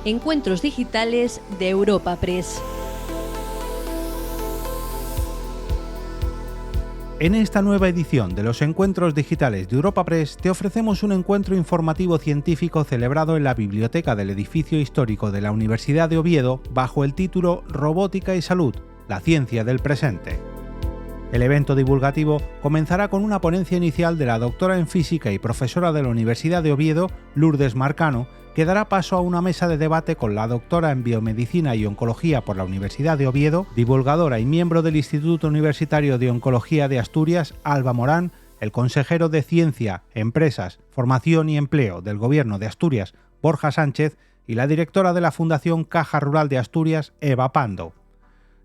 Encuentros digitales de Europa Press. En esta nueva edición de los Encuentros Digitales de Europa Press te ofrecemos un encuentro informativo científico celebrado en la biblioteca del edificio histórico de la Universidad de Oviedo bajo el título Robótica y Salud, la ciencia del presente. El evento divulgativo comenzará con una ponencia inicial de la doctora en física y profesora de la Universidad de Oviedo, Lourdes Marcano, que dará paso a una mesa de debate con la doctora en biomedicina y oncología por la Universidad de Oviedo, divulgadora y miembro del Instituto Universitario de Oncología de Asturias, Alba Morán, el consejero de Ciencia, Empresas, Formación y Empleo del Gobierno de Asturias, Borja Sánchez, y la directora de la Fundación Caja Rural de Asturias, Eva Pando.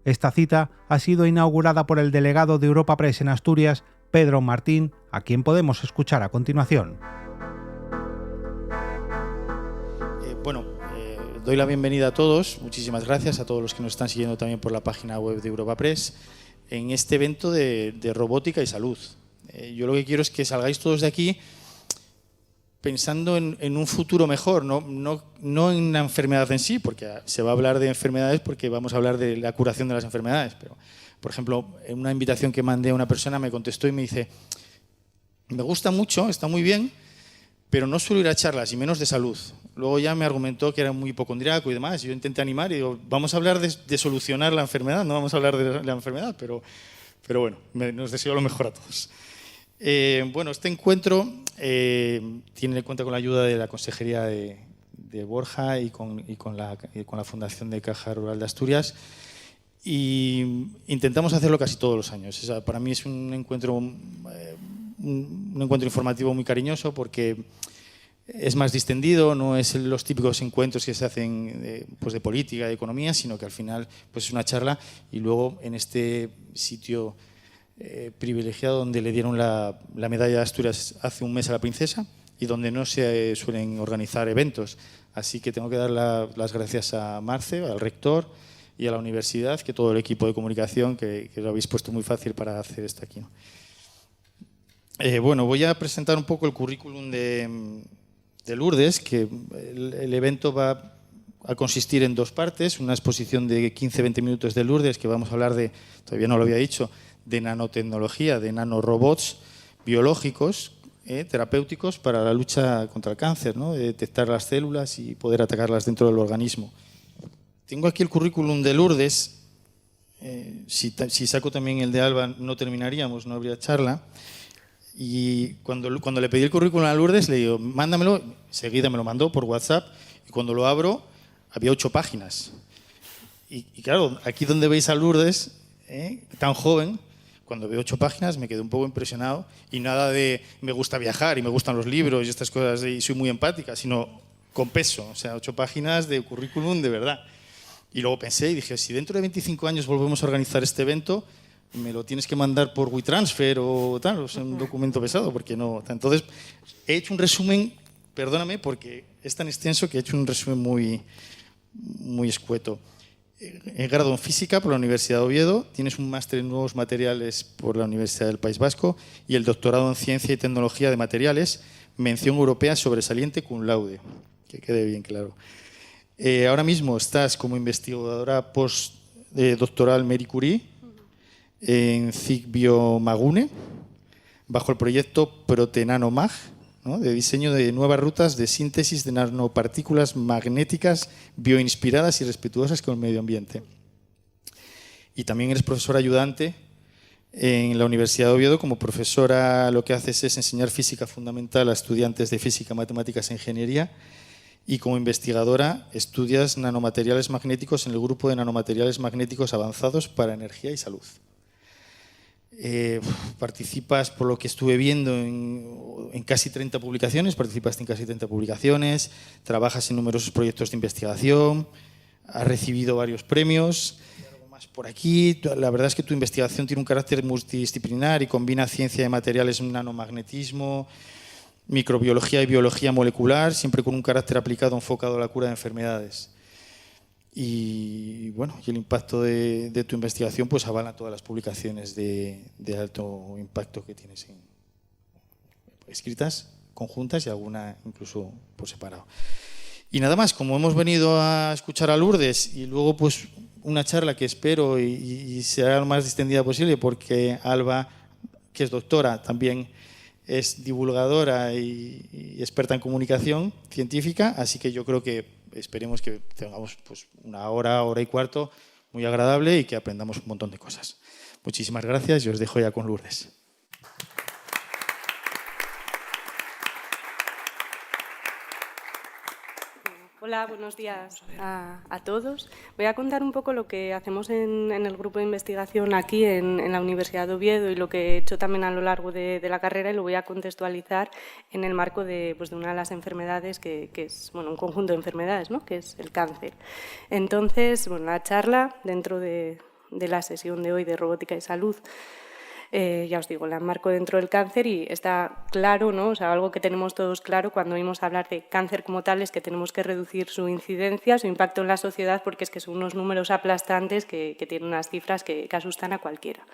Esta cita ha sido inaugurada por el delegado de Europa Press en Asturias, Pedro Martín, a quien podemos escuchar a continuación. Doy la bienvenida a todos, muchísimas gracias a todos los que nos están siguiendo también por la página web de Europa Press, en este evento de robótica y salud. Yo lo que quiero es que salgáis todos de aquí pensando en un futuro mejor, no en la enfermedad en sí, porque se va a hablar de enfermedades porque vamos a hablar de la curación de las enfermedades. Pero, por ejemplo, en una invitación que mandé a una persona me contestó y me dice: me gusta mucho, está muy bien, pero no suelo ir a charlas y menos de salud. Luego ya me argumentó que era muy hipocondriaco y demás. Yo intenté animar y digo, vamos a hablar de solucionar la enfermedad, no vamos a hablar de la enfermedad, pero bueno, nos deseo lo mejor a todos. Este encuentro cuenta con la ayuda de la Consejería de Borja y con la Fundación de Caja Rural de Asturias. Y intentamos hacerlo casi todos los años. Para mí es un encuentro informativo muy cariñoso porque es más distendido, no es los típicos encuentros que se hacen de política, de economía, sino que al final pues es una charla. Y luego en este sitio privilegiado donde le dieron la medalla de Asturias hace un mes a la princesa y donde no se suelen organizar eventos. Así que tengo que dar las gracias a Marce, al rector y a la universidad, que todo el equipo de comunicación que lo habéis puesto muy fácil para hacer esto aquí, ¿no? Voy a presentar un poco el currículum de Lourdes, que el evento va a consistir en dos partes, una exposición de 15-20 minutos de Lourdes, que vamos a hablar de, todavía no lo había dicho, de nanotecnología, de nanorobots biológicos, terapéuticos para la lucha contra el cáncer, ¿no? De detectar las células y poder atacarlas dentro del organismo. Tengo aquí el currículum de Lourdes. Si saco también el de Alba no terminaríamos, no habría charla. Y cuando le pedí el currículum a Lourdes, le digo, mándamelo. Enseguida me lo mandó por WhatsApp. Y cuando lo abro, había 8 páginas. Y claro, aquí donde veis a Lourdes, tan joven, cuando veo 8 páginas me quedé un poco impresionado. Y nada de me gusta viajar y me gustan los libros y estas cosas y soy muy empática, sino con peso. O sea, 8 páginas de currículum de verdad. Y luego pensé y dije, si dentro de 25 años volvemos a organizar este evento, me lo tienes que mandar por WeTransfer o tal, o sea, un documento pesado, porque no. Entonces, he hecho un resumen, perdóname, porque es tan extenso que he hecho un resumen muy escueto. He grado en Física por la Universidad de Oviedo, tienes un máster en Nuevos Materiales por la Universidad del País Vasco y el doctorado en Ciencia y Tecnología de Materiales, mención europea sobresaliente cum laude, que quede bien claro. Ahora mismo estás como investigadora postdoctoral Marie Curie en CIC Biomagune, bajo el proyecto ProteNanoMag, ¿no? De diseño de nuevas rutas de síntesis de nanopartículas magnéticas bioinspiradas y respetuosas con el medio ambiente. Y también eres profesora ayudante en la Universidad de Oviedo. Como profesora lo que haces es enseñar física fundamental a estudiantes de física, matemáticas e ingeniería. Y como investigadora estudias nanomateriales magnéticos en el grupo de nanomateriales magnéticos avanzados para energía y salud. Participas, por lo que estuve viendo, en casi 30 publicaciones, participaste en casi 30 publicaciones, trabajas en numerosos proyectos de investigación, has recibido varios premios. Algo más por aquí. La verdad es que tu investigación tiene un carácter multidisciplinar y combina ciencia de materiales, nanomagnetismo, microbiología y biología molecular, siempre con un carácter aplicado enfocado a la cura de enfermedades. Y el impacto de tu investigación pues avala todas las publicaciones de alto impacto que tienes escritas, conjuntas y alguna incluso por separado. Y nada más, como hemos venido a escuchar a Lourdes y luego pues una charla que espero y sea lo más distendida posible, porque Alba, que es doctora, también es divulgadora y experta en comunicación científica, así que yo creo que esperemos que tengamos pues una hora, hora y cuarto muy agradable y que aprendamos un montón de cosas. Muchísimas gracias y os dejo ya con Lourdes. Hola, buenos días a todos. Voy a contar un poco lo que hacemos en el grupo de investigación aquí en la Universidad de Oviedo y lo que he hecho también a lo largo de la carrera, y lo voy a contextualizar en el marco de una de las enfermedades que es un conjunto de enfermedades, ¿no?, que es el cáncer. Entonces, la charla dentro de la sesión de hoy de Robótica y Salud, ya os digo, la enmarco dentro del cáncer y está claro, ¿no? O sea, algo que tenemos todos claro cuando oímos hablar de cáncer como tal es que tenemos que reducir su incidencia, su impacto en la sociedad, porque es que son unos números aplastantes que tienen unas cifras que asustan a cualquiera.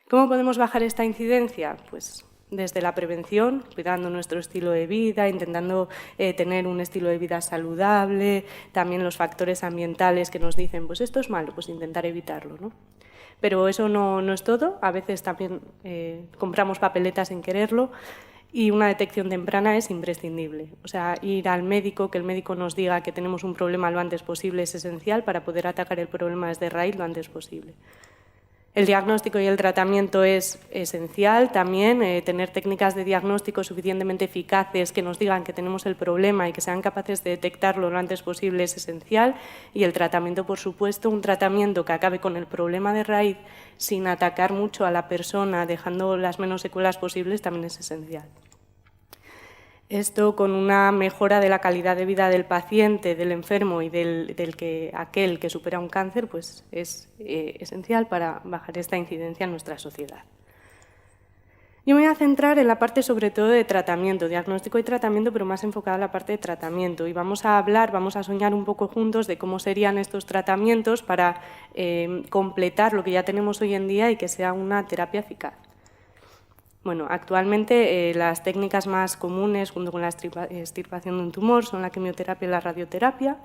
¿Cómo podemos bajar esta incidencia? Pues desde la prevención, cuidando nuestro estilo de vida, intentando tener un estilo de vida saludable, también los factores ambientales que nos dicen, pues esto es malo, pues intentar evitarlo, ¿no? Pero eso no es todo, a veces también compramos papeletas sin quererlo y una detección temprana es imprescindible. O sea, ir al médico, que el médico nos diga que tenemos un problema lo antes posible es esencial para poder atacar el problema desde raíz lo antes posible. El diagnóstico y el tratamiento es esencial también, tener técnicas de diagnóstico suficientemente eficaces que nos digan que tenemos el problema y que sean capaces de detectarlo lo antes posible es esencial, y el tratamiento, por supuesto, un tratamiento que acabe con el problema de raíz sin atacar mucho a la persona, dejando las menos secuelas posibles, también es esencial. Esto con una mejora de la calidad de vida del paciente, del enfermo y aquel que supera un cáncer, pues es esencial para bajar esta incidencia en nuestra sociedad. Yo me voy a centrar en la parte sobre todo de tratamiento, diagnóstico y tratamiento, pero más enfocada en la parte de tratamiento. Y vamos a soñar un poco juntos de cómo serían estos tratamientos para completar lo que ya tenemos hoy en día y que sea una terapia eficaz. Bueno, actualmente las técnicas más comunes junto con la extirpación de un tumor son la quimioterapia y la radioterapia.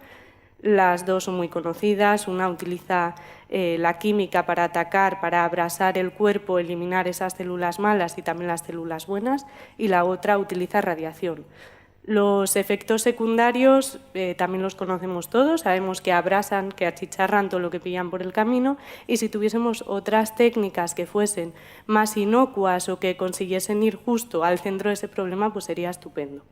Las dos son muy conocidas. Una utiliza la química para atacar, para abrasar el cuerpo, eliminar esas células malas y también las células buenas, y la otra utiliza radiación. Los efectos secundarios también los conocemos todos, sabemos que abrasan, que achicharran todo lo que pillan por el camino, y si tuviésemos otras técnicas que fuesen más inocuas o que consiguiesen ir justo al centro de ese problema, pues sería estupendo.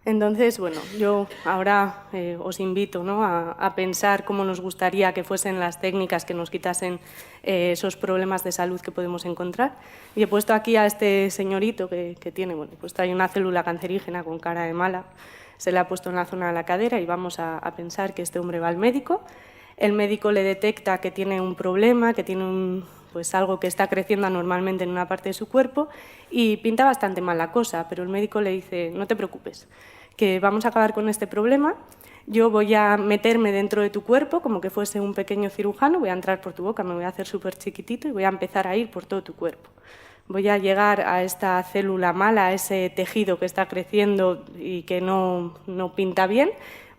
Entonces, bueno, yo ahora os invito, ¿no?, a pensar cómo nos gustaría que fuesen las técnicas que nos quitasen esos problemas de salud que podemos encontrar. Y he puesto aquí a este señorito que tiene, pues trae una célula cancerígena con cara de mala, se le ha puesto en la zona de la cadera y vamos a pensar que este hombre va al médico. El médico le detecta que tiene un problema, que tiene pues algo que está creciendo anormalmente en una parte de su cuerpo y pinta bastante mal la cosa, pero el médico le dice, no te preocupes, que vamos a acabar con este problema, yo voy a meterme dentro de tu cuerpo como que fuese un pequeño cirujano, voy a entrar por tu boca, me voy a hacer súper chiquitito y voy a empezar a ir por todo tu cuerpo. Voy a llegar a esta célula mala, a ese tejido que está creciendo y que no pinta bien,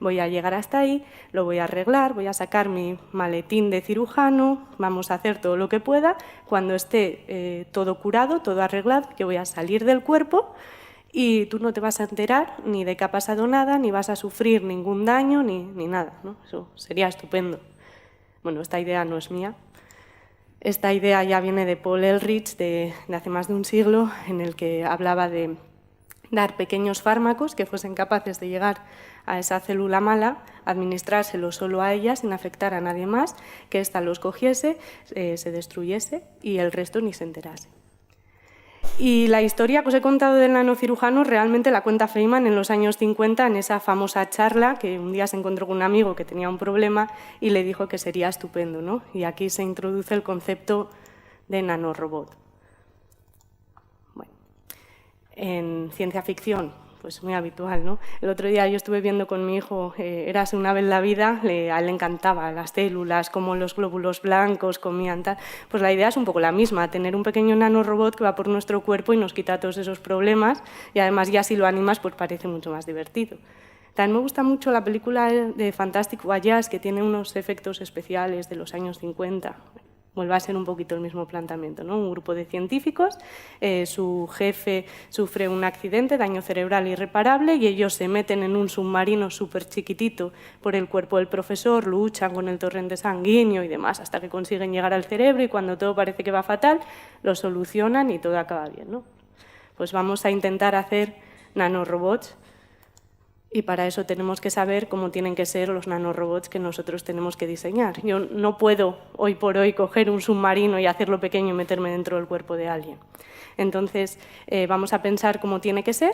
voy a llegar hasta ahí, lo voy a arreglar, voy a sacar mi maletín de cirujano, vamos a hacer todo lo que pueda, cuando esté todo curado, todo arreglado, yo voy a salir del cuerpo y tú no te vas a enterar ni de que ha pasado nada, ni vas a sufrir ningún daño, ni nada, ¿no? Eso sería estupendo. Bueno, esta idea no es mía. Esta idea ya viene de Paul Ehrlich, de hace más de un siglo, en el que hablaba de dar pequeños fármacos que fuesen capaces de llegar a esa célula mala, administrárselo solo a ella sin afectar a nadie más, que ésta los cogiese, se destruyese y el resto ni se enterase. Y la historia que os he contado del nanocirujano realmente la cuenta Feynman en los años 50 en esa famosa charla que un día se encontró con un amigo que tenía un problema y le dijo que sería estupendo, ¿no? Y aquí se introduce el concepto de nanorobot. Bueno, en ciencia ficción, pues muy habitual, ¿no? El otro día yo estuve viendo con mi hijo Érase una vez la vida, a él le encantaba las células, cómo los glóbulos blancos comían tal. Pues la idea es un poco la misma, tener un pequeño nanorobot que va por nuestro cuerpo y nos quita todos esos problemas y además ya si lo animas pues parece mucho más divertido. También me gusta mucho la película de Fantastic Voyage, que tiene unos efectos especiales de los años 50. Vuelve a ser un poquito el mismo planteamiento, ¿no? Un grupo de científicos, su jefe sufre un accidente, daño cerebral irreparable, y ellos se meten en un submarino súper chiquitito por el cuerpo del profesor, luchan con el torrente sanguíneo y demás hasta que consiguen llegar al cerebro, y cuando todo parece que va fatal, lo solucionan y todo acaba bien, ¿no? Pues vamos a intentar hacer nanorobots, y para eso tenemos que saber cómo tienen que ser los nanorobots que nosotros tenemos que diseñar. Yo no puedo, hoy por hoy, coger un submarino y hacerlo pequeño y meterme dentro del cuerpo de alguien. Entonces, vamos a pensar cómo tiene que ser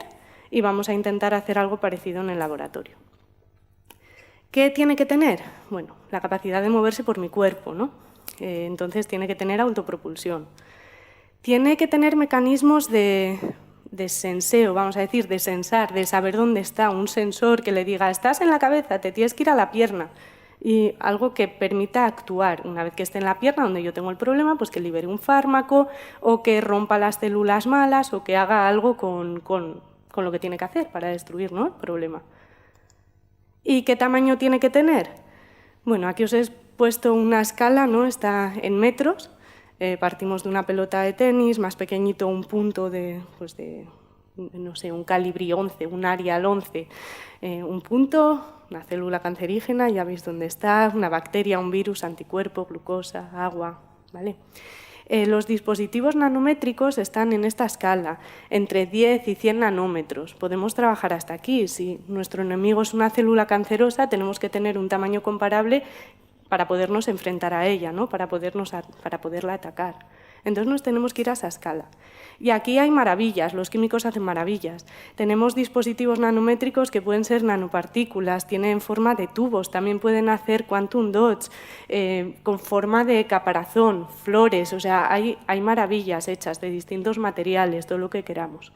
y vamos a intentar hacer algo parecido en el laboratorio. ¿Qué tiene que tener? Bueno, la capacidad de moverse por mi cuerpo, ¿no? Entonces, tiene que tener autopropulsión. Tiene que tener mecanismos de senseo, vamos a decir, de sensar, de saber dónde está, un sensor que le diga, estás en la cabeza, te tienes que ir a la pierna, y algo que permita actuar. Una vez que esté en la pierna, donde yo tengo el problema, pues que libere un fármaco, o que rompa las células malas, o que haga algo con lo que tiene que hacer para destruir, ¿no?, el problema. ¿Y qué tamaño tiene que tener? Bueno, aquí os he puesto una escala, ¿no?, está en metros. Partimos de una pelota de tenis, más pequeñito un punto pues no sé, un calibri 11, un Arial 11, un punto, una célula cancerígena, ya veis dónde está, una bacteria, un virus, anticuerpo, glucosa, agua, ¿vale? Los dispositivos nanométricos están en esta escala, entre 10 y 100 nanómetros. Podemos trabajar hasta aquí. Si nuestro enemigo es una célula cancerosa, tenemos que tener un tamaño comparable para podernos enfrentar a ella, ¿no?, para poderla atacar. Entonces nos tenemos que ir a esa escala. Y aquí hay maravillas, los químicos hacen maravillas. Tenemos dispositivos nanométricos que pueden ser nanopartículas, tienen forma de tubos, también pueden hacer quantum dots, con forma de caparazón, flores, o sea, hay maravillas hechas de distintos materiales, todo lo que queramos.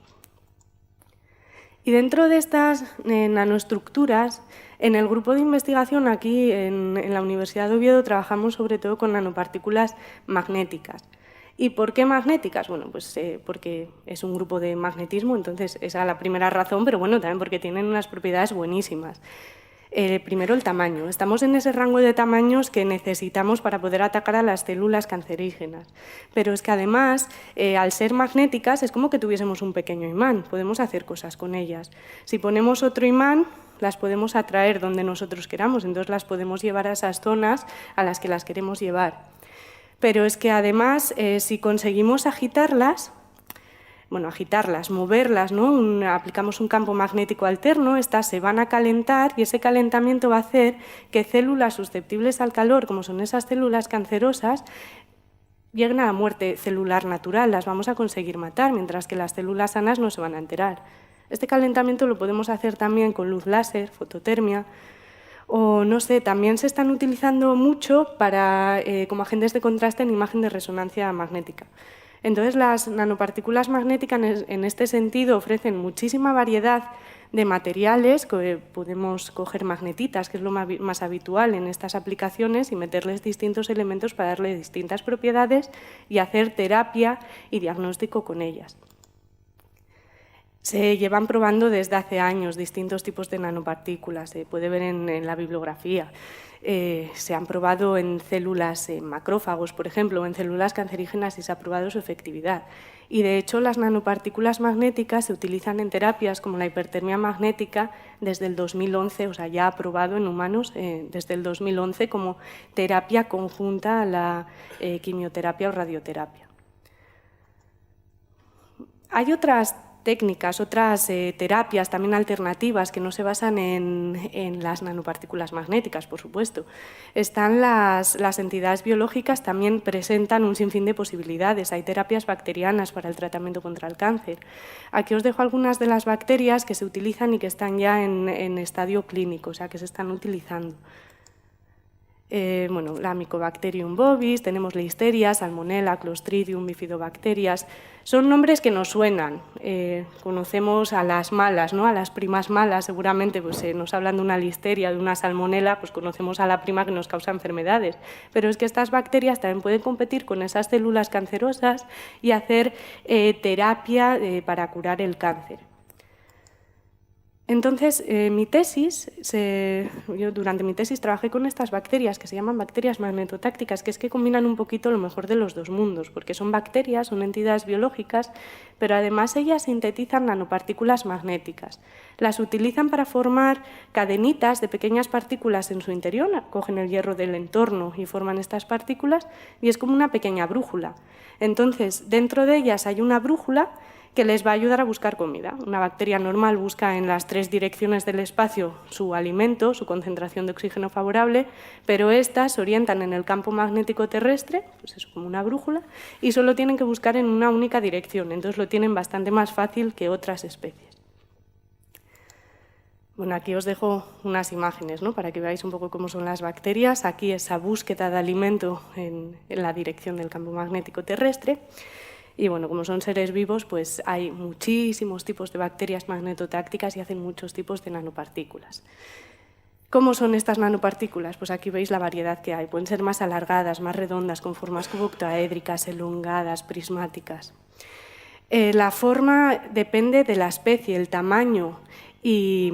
Y dentro de estas nanoestructuras, en el grupo de investigación aquí en la Universidad de Oviedo trabajamos sobre todo con nanopartículas magnéticas. ¿Y por qué magnéticas? Bueno, pues porque es un grupo de magnetismo, entonces esa es la primera razón, pero bueno, también porque tienen unas propiedades buenísimas. Primero, el tamaño. Estamos en ese rango de tamaños que necesitamos para poder atacar a las células cancerígenas. Pero es que además, al ser magnéticas, es como que tuviésemos un pequeño imán. Podemos hacer cosas con ellas. Si ponemos otro imán, las podemos atraer donde nosotros queramos, entonces las podemos llevar a esas zonas a las que las queremos llevar. Pero es que además, si conseguimos agitarlas, moverlas, ¿no? Aplicamos un campo magnético alterno, estas se van a calentar y ese calentamiento va a hacer que células susceptibles al calor, como son esas células cancerosas, lleguen a la muerte celular natural, las vamos a conseguir matar, mientras que las células sanas no se van a enterar. Este calentamiento lo podemos hacer también con luz láser, fototermia, o no sé, también se están utilizando mucho como agentes de contraste en imagen de resonancia magnética. Entonces, las nanopartículas magnéticas en este sentido ofrecen muchísima variedad de materiales, que podemos coger magnetitas, que es lo más habitual en estas aplicaciones, y meterles distintos elementos para darle distintas propiedades y hacer terapia y diagnóstico con ellas. Se llevan probando desde hace años distintos tipos de nanopartículas, se puede ver en la bibliografía. Se han probado en células, en macrófagos, por ejemplo, o en células cancerígenas y se ha probado su efectividad. Y, de hecho, las nanopartículas magnéticas se utilizan en terapias como la hipertermia magnética desde el 2011, o sea, ya aprobado en humanos desde el 2011 como terapia conjunta a la quimioterapia o radioterapia. Hay otras técnicas, otras terapias también alternativas que no se basan en las nanopartículas magnéticas, por supuesto. Están las entidades biológicas, también presentan un sinfín de posibilidades. Hay terapias bacterianas para el tratamiento contra el cáncer. Aquí os dejo algunas de las bacterias que se utilizan y que están ya en estadio clínico, o sea, que se están utilizando. La Mycobacterium bovis, tenemos Listeria, Salmonella, Clostridium, Bifidobacterias. Son nombres que nos suenan. Conocemos a las malas, ¿no? A las primas malas, seguramente pues, nos hablan de una Listeria, de una Salmonella, pues conocemos a la prima que nos causa enfermedades. Pero es que estas bacterias también pueden competir con esas células cancerosas y hacer terapia para curar el cáncer. Entonces, yo durante mi tesis trabajé con estas bacterias que se llaman bacterias magnetotácticas, que es que combinan un poquito lo mejor de los dos mundos, porque son bacterias, son entidades biológicas, pero además ellas sintetizan nanopartículas magnéticas. Las utilizan para formar cadenitas de pequeñas partículas en su interior, cogen el hierro del entorno y forman estas partículas, y es como una pequeña brújula. Entonces, dentro de ellas hay una brújula que les va a ayudar a buscar comida. Una bacteria normal busca en las 3 direcciones del espacio su alimento, su concentración de oxígeno favorable, pero estas se orientan en el campo magnético terrestre, pues eso, como una brújula, y solo tienen que buscar en una única dirección, entonces lo tienen bastante más fácil que otras especies. Bueno, aquí os dejo unas imágenes, ¿no?, para que veáis un poco cómo son las bacterias. Aquí esa búsqueda de alimento en la dirección del campo magnético terrestre. Y bueno, como son seres vivos, pues hay muchísimos tipos de bacterias magnetotácticas y hacen muchos tipos de nanopartículas. ¿Cómo son estas nanopartículas? Pues aquí veis la variedad que hay. Pueden ser más alargadas, más redondas, con formas cuboctoaédricas, elongadas, prismáticas. La forma depende de la especie, el tamaño y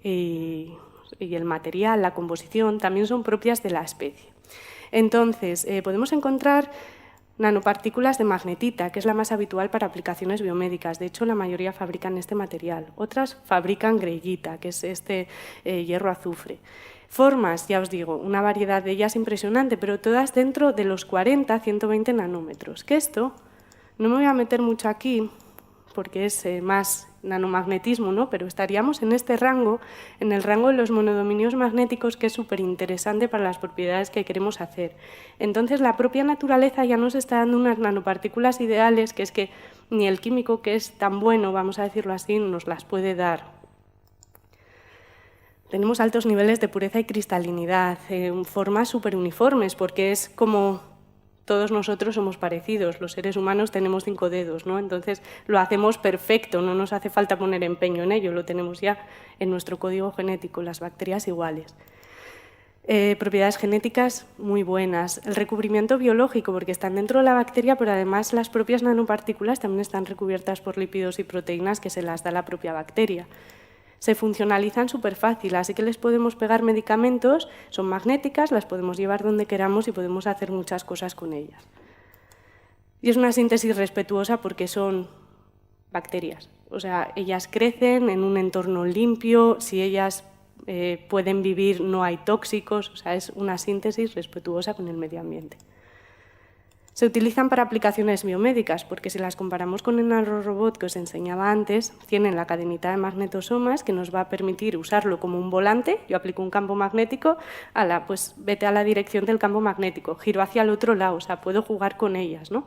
el material, la composición, también son propias de la especie. Entonces, podemos encontrar nanopartículas de magnetita, que es la más habitual para aplicaciones biomédicas. De hecho, la mayoría fabrican este material. Otras fabrican greyita, que es este hierro azufre. Formas, ya os digo, una variedad de ellas impresionante, pero todas dentro de los 40 a 120 nanómetros. Que esto, no me voy a meter mucho aquí, porque es más nanomagnetismo, ¿no?, pero estaríamos en este rango, en el rango de los monodominios magnéticos, que es súper interesante para las propiedades que queremos hacer. Entonces, la propia naturaleza ya nos está dando unas nanopartículas ideales, que es que ni el químico, que es tan bueno, vamos a decirlo así, nos las puede dar. Tenemos altos niveles de pureza y cristalinidad, formas súper uniformes, porque es como todos nosotros somos parecidos, los seres humanos tenemos 5 dedos, ¿no? Entonces lo hacemos perfecto, no nos hace falta poner empeño en ello, lo tenemos ya en nuestro código genético, las bacterias iguales. Propiedades genéticas muy buenas, el recubrimiento biológico, porque están dentro de la bacteria, pero además las propias nanopartículas también están recubiertas por lípidos y proteínas que se las da la propia bacteria. Se funcionalizan súper fácil, así que les podemos pegar medicamentos, son magnéticas, las podemos llevar donde queramos y podemos hacer muchas cosas con ellas. Y es una síntesis respetuosa porque son bacterias, o sea, ellas crecen en un entorno limpio, si ellas pueden vivir no hay tóxicos, o sea, es una síntesis respetuosa con el medio ambiente. Se utilizan para aplicaciones biomédicas, porque si las comparamos con el nanorobot que os enseñaba antes, tienen la cadenita de magnetosomas que nos va a permitir usarlo como un volante. Yo aplico un campo magnético, pues vete a la dirección del campo magnético, giro hacia el otro lado, o sea, puedo jugar con ellas, ¿no?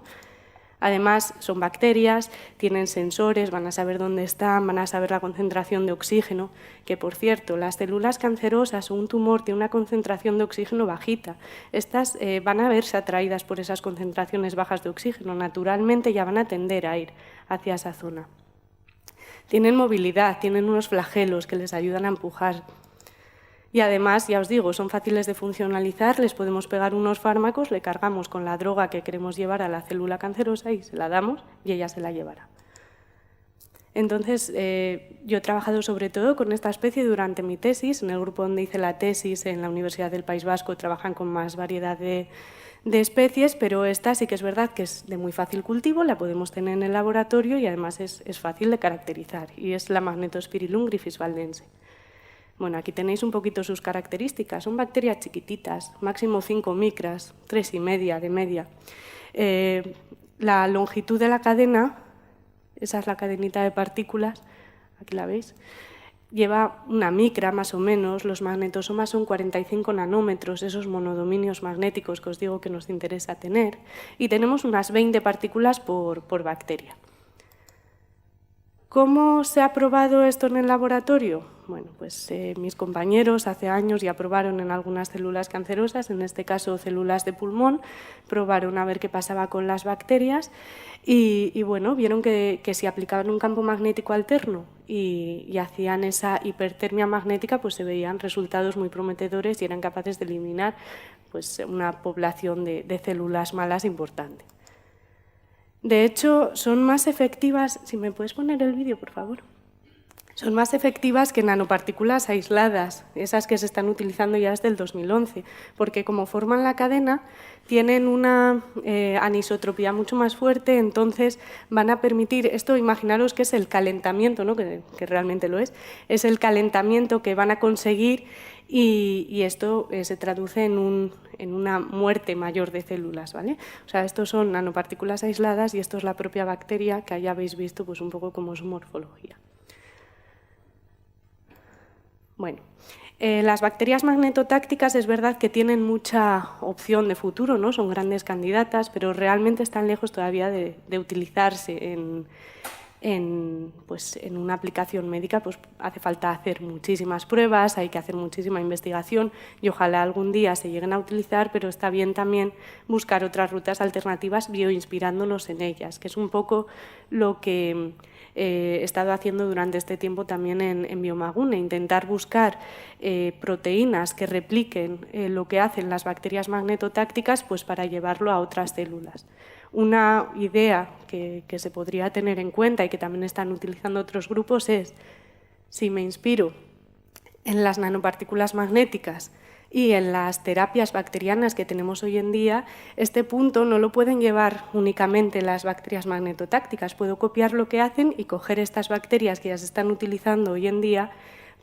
Además, son bacterias, tienen sensores, van a saber dónde están, van a saber la concentración de oxígeno, que por cierto, las células cancerosas o un tumor tiene una concentración de oxígeno bajita. Estas van a verse atraídas por esas concentraciones bajas de oxígeno, naturalmente ya van a tender a ir hacia esa zona. Tienen movilidad, tienen unos flagelos que les ayudan a empujar. Y además, ya os digo, son fáciles de funcionalizar, les podemos pegar unos fármacos, le cargamos con la droga que queremos llevar a la célula cancerosa y se la damos y ella se la llevará. Entonces, yo he trabajado sobre todo con esta especie durante mi tesis. En el grupo donde hice la tesis, en la Universidad del País Vasco, trabajan con más variedad de especies, pero esta sí que es verdad que es de muy fácil cultivo, la podemos tener en el laboratorio y además es fácil de caracterizar, y es la Magnetospirillum griffithswaldense. Bueno, aquí tenéis un poquito sus características. Son bacterias chiquititas, máximo 5 micras, 3,5 de media. La longitud de la cadena, esa es la cadenita de partículas, aquí la veis, lleva 1 micra más o menos. Los magnetosomas son 45 nanómetros, esos monodominios magnéticos que os digo que nos interesa tener, y tenemos unas 20 partículas por bacteria. ¿Cómo se ha probado esto en el laboratorio? Bueno, pues mis compañeros hace años ya probaron en algunas células cancerosas, en este caso células de pulmón, probaron a ver qué pasaba con las bacterias y bueno, vieron que si aplicaban un campo magnético alterno y hacían esa hipertermia magnética, pues se veían resultados muy prometedores y eran capaces de eliminar pues, una población de células malas importante. De hecho, son más efectivas, si me puedes poner el vídeo, por favor. Son más efectivas que nanopartículas aisladas, esas que se están utilizando ya desde el 2011, porque como forman la cadena, tienen una anisotropía mucho más fuerte, entonces van a permitir, esto imaginaros que es el calentamiento, ¿no? que realmente lo es el calentamiento que van a conseguir y esto se traduce en una muerte mayor de células, ¿vale? O sea, estos son nanopartículas aisladas y esto es la propia bacteria, que ya habéis visto pues, un poco como su morfología. Bueno, las bacterias magnetotácticas es verdad que tienen mucha opción de futuro, ¿no? Son grandes candidatas, pero realmente están lejos todavía de utilizarse en una aplicación médica. Pues hace falta hacer muchísimas pruebas, hay que hacer muchísima investigación y ojalá algún día se lleguen a utilizar, pero está bien también buscar otras rutas alternativas bioinspirándonos en ellas, que es un poco lo que he estado haciendo durante este tiempo también en Biomagune, intentar buscar proteínas que repliquen lo que hacen las bacterias magnetotácticas pues para llevarlo a otras células. Una idea que se podría tener en cuenta y que también están utilizando otros grupos es, si me inspiro en las nanopartículas magnéticas y en las terapias bacterianas que tenemos hoy en día, este punto no lo pueden llevar únicamente las bacterias magnetotácticas. Puedo copiar lo que hacen y coger estas bacterias que ya se están utilizando hoy en día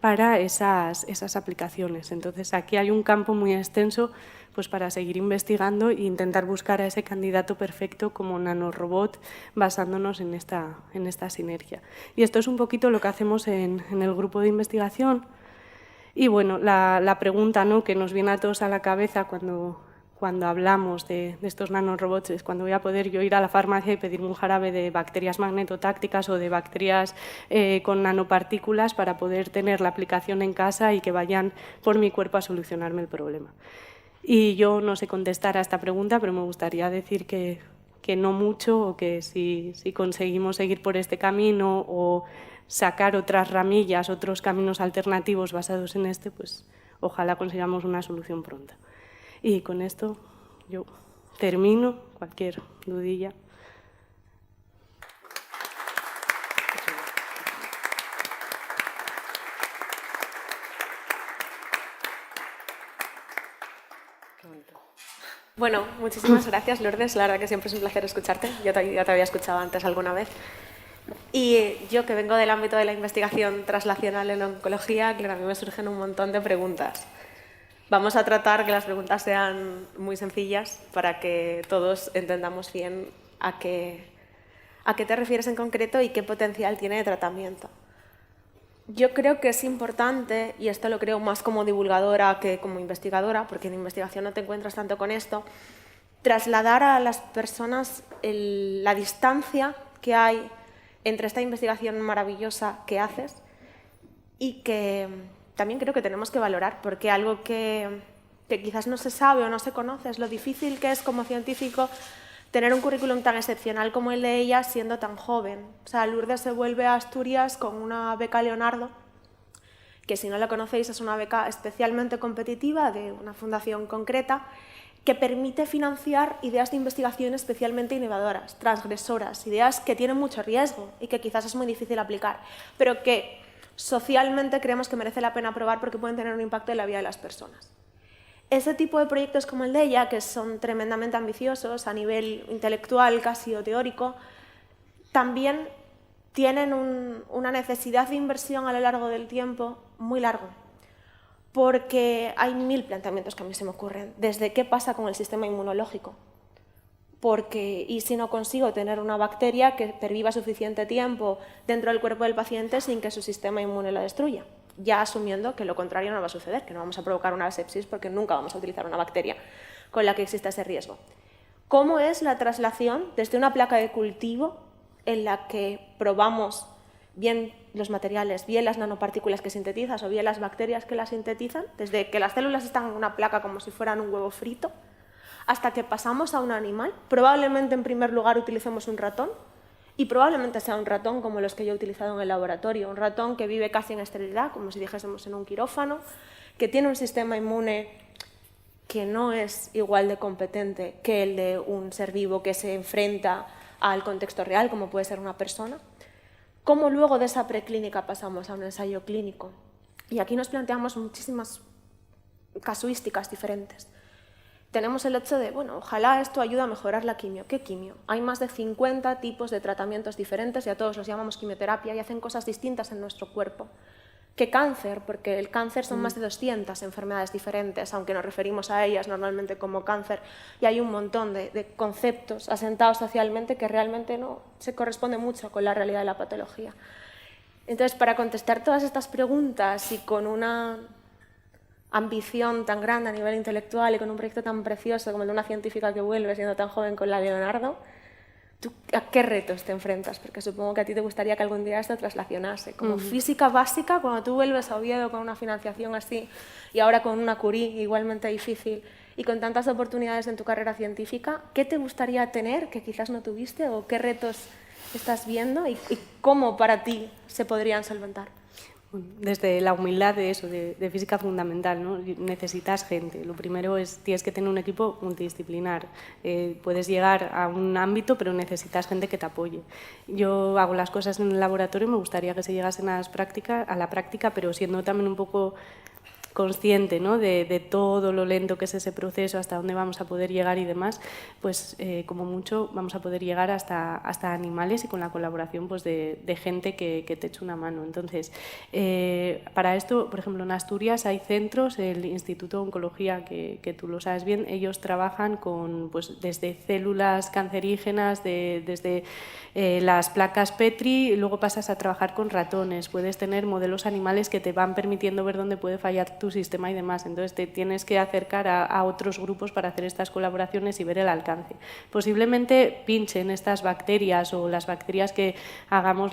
para esas aplicaciones. Entonces, aquí hay un campo muy extenso pues, para seguir investigando e intentar buscar a ese candidato perfecto como nanorobot basándonos en esta sinergia. Y esto es un poquito lo que hacemos en el grupo de investigación. Y bueno, la pregunta, ¿no?, que nos viene a todos a la cabeza cuando hablamos de estos nanorobots es cuándo voy a poder yo ir a la farmacia y pedirme un jarabe de bacterias magnetotácticas o de bacterias con nanopartículas para poder tener la aplicación en casa y que vayan por mi cuerpo a solucionarme el problema. Y yo no sé contestar a esta pregunta, pero me gustaría decir que no mucho, o que si conseguimos seguir por este camino o sacar otras ramillas, otros caminos alternativos basados en este, pues ojalá consigamos una solución pronta. Y con esto yo termino, cualquier dudilla. Bueno, muchísimas gracias, Lourdes. La verdad que siempre es un placer escucharte. Yo ya te había escuchado antes alguna vez. Y yo, que vengo del ámbito de la investigación translacional en oncología, claro, a mí me surgen un montón de preguntas. Vamos a tratar que las preguntas sean muy sencillas para que todos entendamos bien a qué te refieres en concreto y qué potencial tiene de tratamiento. Yo creo que es importante, y esto lo creo más como divulgadora que como investigadora, porque en investigación no te encuentras tanto con esto, trasladar a las personas la distancia que hay entre esta investigación maravillosa que haces y que también creo que tenemos que valorar, porque algo que quizás no se sabe o no se conoce es lo difícil que es como científico tener un currículum tan excepcional como el de ella siendo tan joven. O sea, Lourdes se vuelve a Asturias con una beca Leonardo, que si no la conocéis es una beca especialmente competitiva de una fundación concreta que permite financiar ideas de investigación especialmente innovadoras, transgresoras, ideas que tienen mucho riesgo y que quizás es muy difícil aplicar, pero que socialmente creemos que merece la pena probar porque pueden tener un impacto en la vida de las personas. Ese tipo de proyectos como el de ella, que son tremendamente ambiciosos a nivel intelectual casi o teórico, también tienen una necesidad de inversión a lo largo del tiempo muy largo, porque hay 1000 planteamientos que a mí se me ocurren, desde qué pasa con el sistema inmunológico, y si no consigo tener una bacteria que perviva suficiente tiempo dentro del cuerpo del paciente sin que su sistema inmune la destruya, ya asumiendo que lo contrario no va a suceder, que no vamos a provocar una sepsis porque nunca vamos a utilizar una bacteria con la que exista ese riesgo. ¿Cómo es la traslación desde una placa de cultivo en la que probamos bien los materiales, bien las nanopartículas que sintetizas o bien las bacterias que las sintetizan, desde que las células están en una placa como si fueran un huevo frito, hasta que pasamos a un animal? Probablemente en primer lugar utilicemos un ratón, y probablemente sea un ratón como los que yo he utilizado en el laboratorio, un ratón que vive casi en esterilidad, como si dijésemos en un quirófano, que tiene un sistema inmune que no es igual de competente que el de un ser vivo que se enfrenta al contexto real, como puede ser una persona. ¿Cómo luego de esa preclínica pasamos a un ensayo clínico? Y aquí nos planteamos muchísimas casuísticas diferentes. Tenemos el hecho de, bueno, ojalá esto ayude a mejorar la quimio. ¿Qué quimio? Hay más de 50 tipos de tratamientos diferentes y a todos los llamamos quimioterapia y hacen cosas distintas en nuestro cuerpo. ¿Qué cáncer? Porque el cáncer son más de 200 enfermedades diferentes, aunque nos referimos a ellas normalmente como cáncer, y hay un montón de conceptos asentados socialmente que realmente no se corresponden mucho con la realidad de la patología. Entonces, para contestar todas estas preguntas y con una ambición tan grande a nivel intelectual y con un proyecto tan precioso como el de una científica que vuelve siendo tan joven con la Leonardo, ¿tú a qué retos te enfrentas? Porque supongo que a ti te gustaría que algún día esto traslacionase. Como física básica, cuando tú vuelves a Oviedo con una financiación así y ahora con una Curie igualmente difícil y con tantas oportunidades en tu carrera científica, ¿qué te gustaría tener que quizás no tuviste o qué retos estás viendo y cómo para ti se podrían solventar? Desde la humildad de eso, de física fundamental, ¿no? Necesitas gente. Lo primero es, tienes que tener un equipo multidisciplinar. Puedes llegar a un ámbito, pero necesitas gente que te apoye. Yo hago las cosas en el laboratorio, me gustaría que se llegasen a la práctica, pero siendo también un poco consciente, ¿no? de todo lo lento que es ese proceso, hasta dónde vamos a poder llegar y demás, pues como mucho vamos a poder llegar hasta animales y con la colaboración pues, de gente que te eche una mano. Entonces, para esto, por ejemplo, en Asturias hay centros, el Instituto de Oncología, que tú lo sabes bien, ellos trabajan con, pues, desde células cancerígenas, desde las placas Petri, y luego pasas a trabajar con ratones, puedes tener modelos animales que te van permitiendo ver dónde puede fallar tu sistema y demás. Entonces te tienes que acercar a otros grupos para hacer estas colaboraciones y ver el alcance. Posiblemente pinchen estas bacterias o las bacterias que hagamos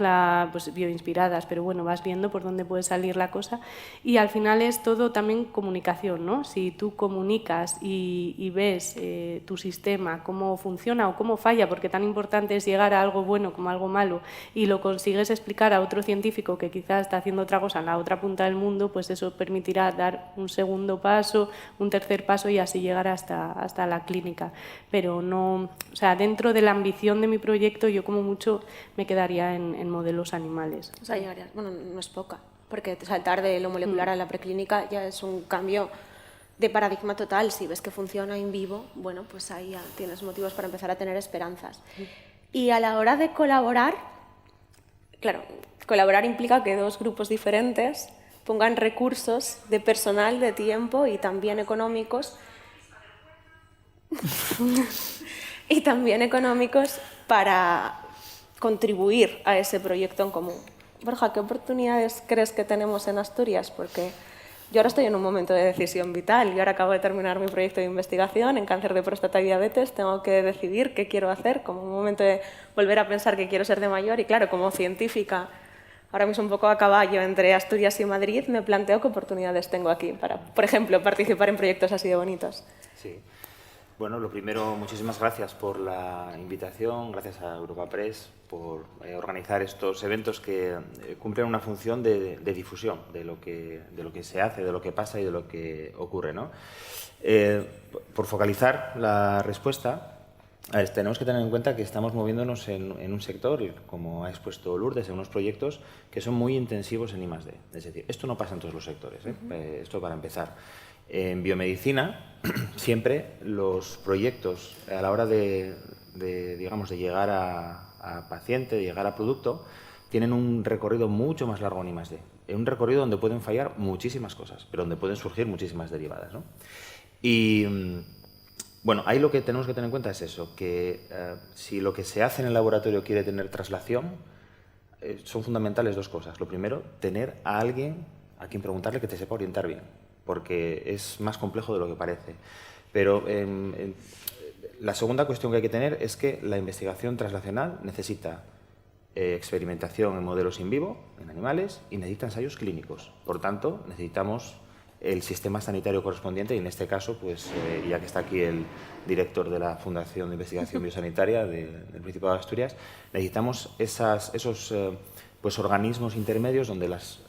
pues, bioinspiradas, pero bueno, vas viendo por dónde puede salir la cosa. Y al final es todo también comunicación, ¿no? Si tú comunicas y ves tu sistema, cómo funciona o cómo falla, porque tan importante es llegar a algo bueno como algo malo, y lo consigues explicar a otro científico que quizás está haciendo otra cosa en la otra punta del mundo, pues eso permitirá dar un segundo paso, un tercer paso y así llegar hasta la clínica. Pero no, o sea, dentro de la ambición de mi proyecto, yo como mucho me quedaría en modelos animales. O sea, bueno, no es poca, porque saltar de lo molecular a la preclínica ya es un cambio de paradigma total. Si ves que funciona in vivo, bueno, pues ahí ya tienes motivos para empezar a tener esperanzas. Y a la hora de colaborar, claro, colaborar implica que dos grupos diferentes pongan recursos de personal, de tiempo y también económicos para contribuir a ese proyecto en común. Borja, ¿qué oportunidades crees que tenemos en Asturias? Porque yo ahora estoy en un momento de decisión vital. Yo ahora acabo de terminar mi proyecto de investigación en cáncer de próstata y diabetes. Tengo que decidir qué quiero hacer, como un momento de volver a pensar que quiero ser de mayor. Y claro, como científica, ahora mismo un poco a caballo entre Asturias y Madrid, me planteo qué oportunidades tengo aquí para, por ejemplo, participar en proyectos así de bonitos. Sí. Bueno, lo primero, muchísimas gracias por la invitación, gracias a Europa Press por organizar estos eventos que cumplen una función de difusión de lo que se hace, de lo que pasa y de lo que ocurre, ¿no? Por focalizar la respuesta, tenemos que tener en cuenta que estamos moviéndonos en un sector, como ha expuesto Lourdes, en unos proyectos que son muy intensivos en I+D. Es decir, esto no pasa en todos los sectores, esto para empezar. En biomedicina, siempre los proyectos, a la hora de llegar a paciente, de llegar a producto, tienen un recorrido mucho más largo en I+D. Un recorrido donde pueden fallar muchísimas cosas, pero donde pueden surgir muchísimas derivadas, ¿no? Y bueno, ahí lo que tenemos que tener en cuenta es eso, que si lo que se hace en el laboratorio quiere tener traslación, son fundamentales dos cosas. Lo primero, tener a alguien a quien preguntarle que te sepa orientar bien, porque es más complejo de lo que parece. Pero la segunda cuestión que hay que tener es que la investigación translacional necesita experimentación en modelos in vivo, en animales, y necesita ensayos clínicos. Por tanto, necesitamos el sistema sanitario correspondiente y en este caso, pues, ya que está aquí el director de la Fundación de Investigación Biosanitaria del Principado de Asturias, necesitamos esos pues, organismos intermedios donde las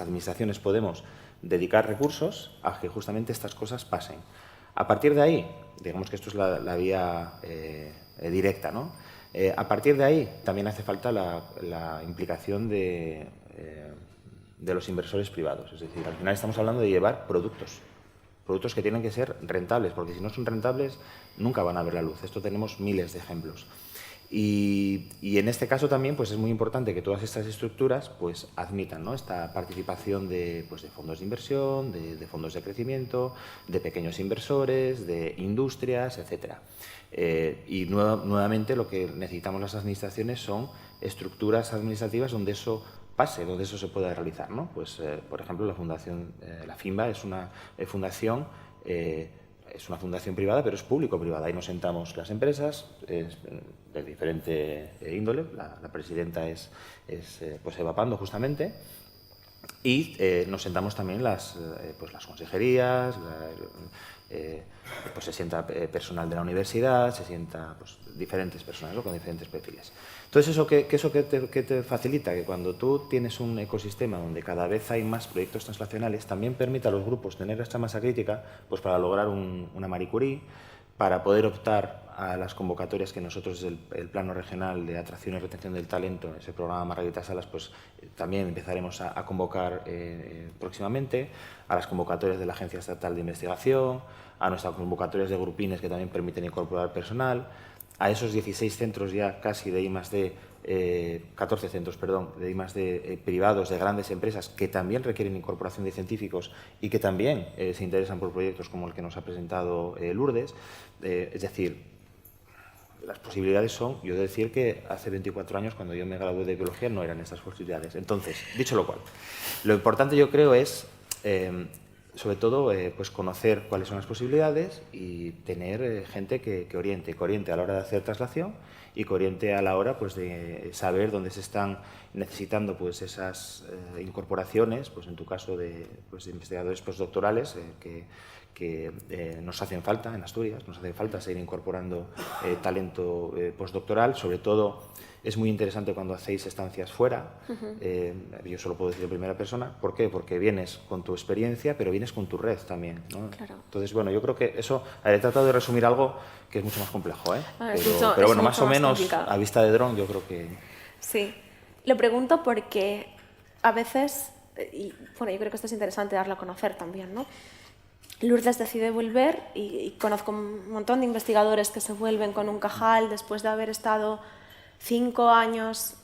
administraciones podemos dedicar recursos a que justamente estas cosas pasen. A partir de ahí, digamos que esto es la vía directa, ¿no? A partir de ahí también hace falta la implicación de los inversores privados. Es decir, al final estamos hablando de llevar productos que tienen que ser rentables, porque si no son rentables nunca van a ver la luz. Esto tenemos miles de ejemplos. Y en este caso también pues es muy importante que todas estas estructuras pues admitan, ¿no?, esta participación de fondos de inversión, de fondos de crecimiento, de pequeños inversores, de industrias, etcétera. Y nuevamente lo que necesitamos las administraciones son estructuras administrativas donde eso pase, donde eso se pueda realizar, ¿no? Pues, por ejemplo, la fundación, la FINVA es una fundación privada, pero es público-privada. Ahí nos sentamos las empresas de diferente índole. La presidenta es pues Eva Pando, justamente. Y nos sentamos también las consejerías, pues se sienta personal de la universidad, se sienta pues, diferentes personas, ¿no?, con diferentes perfiles. Entonces, ¿eso qué te facilita? Que cuando tú tienes un ecosistema donde cada vez hay más proyectos translacionales, también permite a los grupos tener esta masa crítica pues, para lograr una Marie Curie, para poder optar a las convocatorias que nosotros desde el Plano Regional de Atracción y Retención del Talento, ese programa Margarita Salas, pues también empezaremos a convocar próximamente, a las convocatorias de la Agencia Estatal de Investigación, a nuestras convocatorias de grupines que también permiten incorporar personal, a esos 16 centros ya casi de I+D, 14 centros, perdón, de I+D privados de grandes empresas que también requieren incorporación de científicos y que también se interesan por proyectos como el que nos ha presentado Lourdes. Es decir, las posibilidades son, yo he de decir que hace 24 años, cuando yo me gradué de biología, no eran estas posibilidades. Entonces, dicho lo cual, lo importante yo creo es, sobre todo, pues conocer cuáles son las posibilidades y tener gente que oriente a la hora de hacer traslación y que oriente a la hora pues, de saber dónde se están necesitando pues, esas incorporaciones, pues, en tu caso de investigadores postdoctorales que nos hacen falta en Asturias, nos hace falta seguir incorporando talento postdoctoral, sobre todo. Es muy interesante cuando hacéis estancias fuera. Yo solo puedo decir en primera persona. ¿Por qué? Porque vienes con tu experiencia, pero vienes con tu red también, ¿no? Claro. Entonces, bueno, yo creo que eso... He tratado de resumir algo que es mucho más complejo, ¿eh? Pero bueno, más o menos complicado. A vista de dron yo creo que... Sí. Lo pregunto porque a veces... Y, bueno, yo creo que esto es interesante darlo a conocer también, ¿no? Lourdes decide volver y conozco un montón de investigadores que se vuelven con un cajal después de haber estado 5 años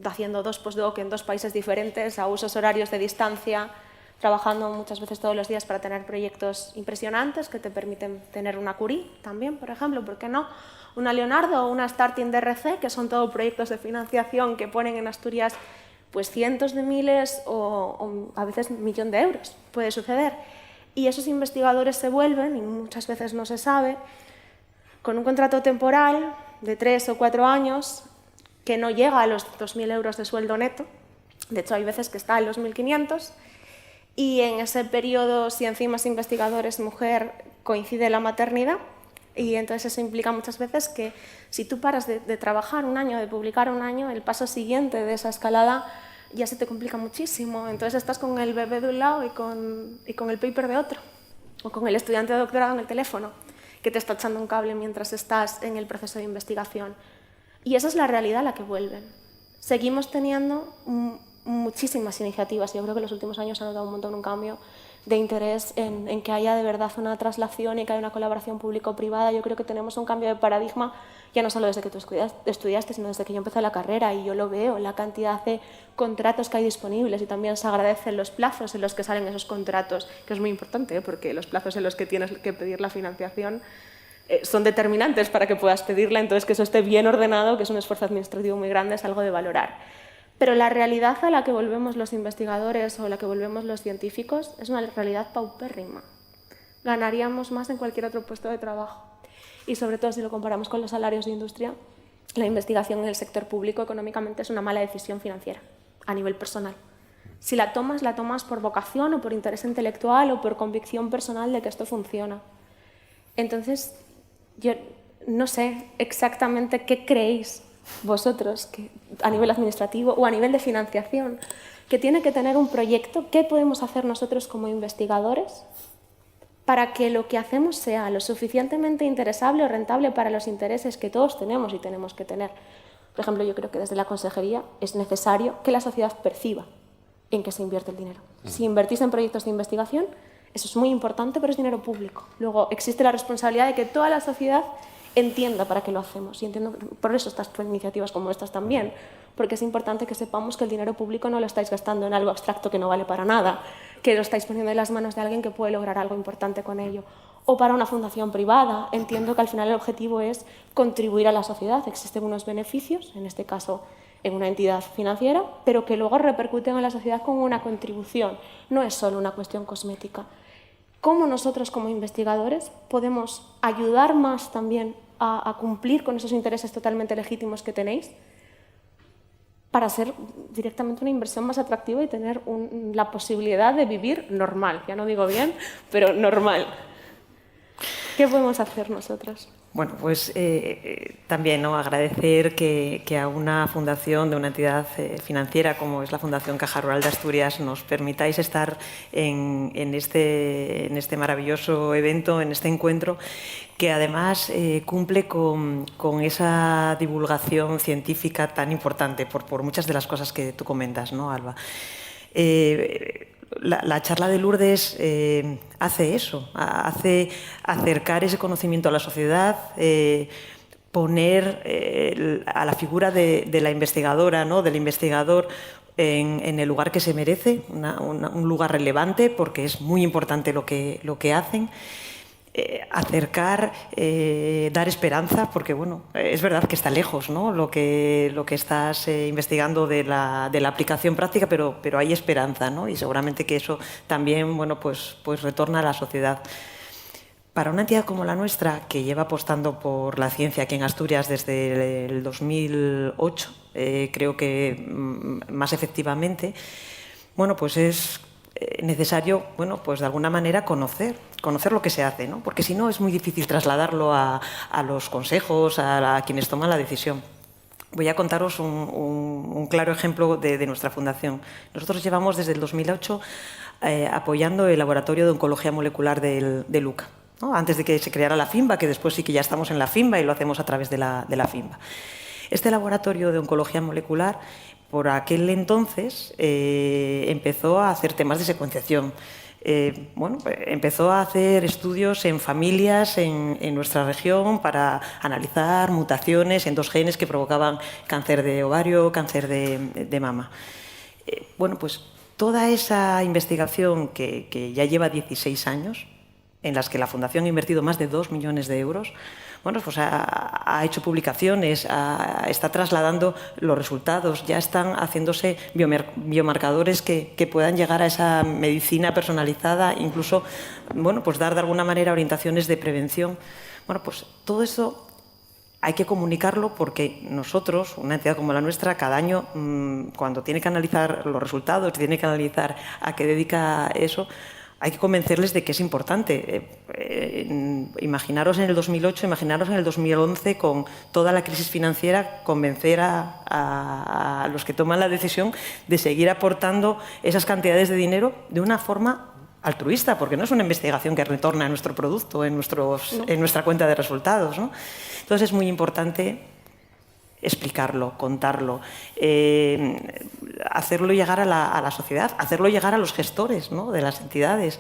haciendo 2 postdoc en 2 países diferentes, a usos horarios de distancia, trabajando muchas veces todos los días para tener proyectos impresionantes que te permiten tener una Curie también, por ejemplo, ¿por qué no? Una Leonardo o una Starting DRC, que son todos proyectos de financiación que ponen en Asturias pues cientos de miles o a veces 1 millón de euros, puede suceder. Y esos investigadores se vuelven, y muchas veces no se sabe, con un contrato temporal de 3 o 4 años que no llega a los 2.000 euros de sueldo neto. De hecho, hay veces que está en los 1.500. Y en ese periodo, si encima es investigador, es mujer, coincide la maternidad. Y entonces eso implica muchas veces que si tú paras de trabajar un año, de publicar un año, el paso siguiente de esa escalada ya se te complica muchísimo. Entonces estás con el bebé de un lado y con el paper de otro. O con el estudiante de doctorado en el teléfono, que te está echando un cable mientras estás en el proceso de investigación. Y esa es la realidad a la que vuelven. Seguimos teniendo muchísimas iniciativas. Yo creo que en los últimos años se ha notado un montón un cambio de interés en que haya de verdad una traslación y que haya una colaboración público-privada. Yo creo que tenemos un cambio de paradigma, ya no solo desde que tú estudiaste, sino desde que yo empecé la carrera, y yo lo veo, la cantidad de contratos que hay disponibles, y también se agradecen los plazos en los que salen esos contratos, que es muy importante, porque los plazos en los que tienes que pedir la financiación son determinantes para que puedas pedirla. Entonces, que eso esté bien ordenado, que es un esfuerzo administrativo muy grande, es algo de valorar. Pero la realidad a la que volvemos los investigadores o a la que volvemos los científicos es una realidad paupérrima. Ganaríamos más en cualquier otro puesto de trabajo. Y sobre todo si lo comparamos con los salarios de industria, la investigación en el sector público económicamente es una mala decisión financiera a nivel personal. Si la tomas por vocación o por interés intelectual o por convicción personal de que esto funciona. Entonces, yo no sé exactamente qué creéis vosotros, que a nivel administrativo o a nivel de financiación, que tiene que tener un proyecto. ¿Qué podemos hacer nosotros como investigadores para que lo que hacemos sea lo suficientemente interesable o rentable para los intereses que todos tenemos y tenemos que tener. Por ejemplo, yo creo que desde la consejería es necesario que la sociedad perciba en qué se invierte el dinero. Si invertís en proyectos de investigación, eso es muy importante, pero es dinero público. Luego existe la responsabilidad de que toda la sociedad entienda para qué lo hacemos. Y entiendo, por eso estas iniciativas como estas también, porque es importante que sepamos que el dinero público no lo estáis gastando en algo abstracto que no vale para nada, que lo estáis poniendo en las manos de alguien que puede lograr algo importante con ello. O para una fundación privada, entiendo que al final el objetivo es contribuir a la sociedad. Existen unos beneficios, en este caso en una entidad financiera, pero que luego repercuten en la sociedad como una contribución. No es solo una cuestión cosmética. ¿Cómo nosotros como investigadores podemos ayudar más también a cumplir con esos intereses totalmente legítimos que tenéis para ser directamente una inversión más atractiva y tener la posibilidad de vivir normal? Ya no digo bien, pero normal. ¿Qué podemos hacer nosotros? Bueno, pues también agradecer que a una fundación de una entidad financiera como es la Fundación Caja Rural de Asturias nos permitáis estar en este maravilloso evento, en este encuentro, que además cumple con esa divulgación científica tan importante por muchas de las cosas que tú comentas, ¿no, Alba? La charla de Lourdes hace eso, hace acercar ese conocimiento a la sociedad, poner a la figura de la investigadora, ¿no?, del investigador en el lugar que se merece, un lugar relevante, porque es muy importante lo que hacen. Acercar, dar esperanza, porque bueno, es verdad que está lejos, ¿no?, lo que estás investigando de la aplicación práctica, pero hay esperanza, ¿no?, y seguramente que eso también, bueno, pues retorna a la sociedad. Para una entidad como la nuestra, que lleva apostando por la ciencia aquí en Asturias desde el 2008, creo que más efectivamente, bueno, pues es necesario, bueno, pues de alguna manera conocer lo que se hace, ¿no?, porque si no es muy difícil trasladarlo a los consejos, a quienes toman la decisión. Voy a contaros un claro ejemplo de nuestra fundación. Nosotros llevamos desde el 2008 apoyando el laboratorio de oncología molecular de Luca, ¿no?, antes de que se creara la FIMBA, que después sí que ya estamos en la FIMBA y lo hacemos a través de la FIMBA. Este laboratorio de oncología molecular, por aquel entonces, empezó a hacer temas de secuenciación. Empezó a hacer estudios en familias en nuestra región para analizar mutaciones en 2 genes que provocaban cáncer de ovario, cáncer de mama. Pues toda esa investigación que ya lleva 16 años, en las que la Fundación ha invertido más de 2 millones de euros, bueno, pues ha hecho publicaciones, está trasladando los resultados, ya están haciéndose biomarcadores que puedan llegar a esa medicina personalizada, incluso, bueno, pues dar de alguna manera orientaciones de prevención. Bueno, pues todo eso hay que comunicarlo, porque nosotros, una entidad como la nuestra, cada año, cuando tiene que analizar los resultados, tiene que analizar a qué dedica eso, hay que convencerles de que es importante. Imaginaros en el 2008, imaginaros en el 2011, con toda la crisis financiera, convencer a los que toman la decisión de seguir aportando esas cantidades de dinero de una forma altruista, porque no es una investigación que retorna a nuestro producto, en nuestra cuenta de resultados, ¿no? Entonces es muy importante explicarlo, contarlo, hacerlo llegar a la sociedad, hacerlo llegar a los gestores, ¿no?, de las entidades.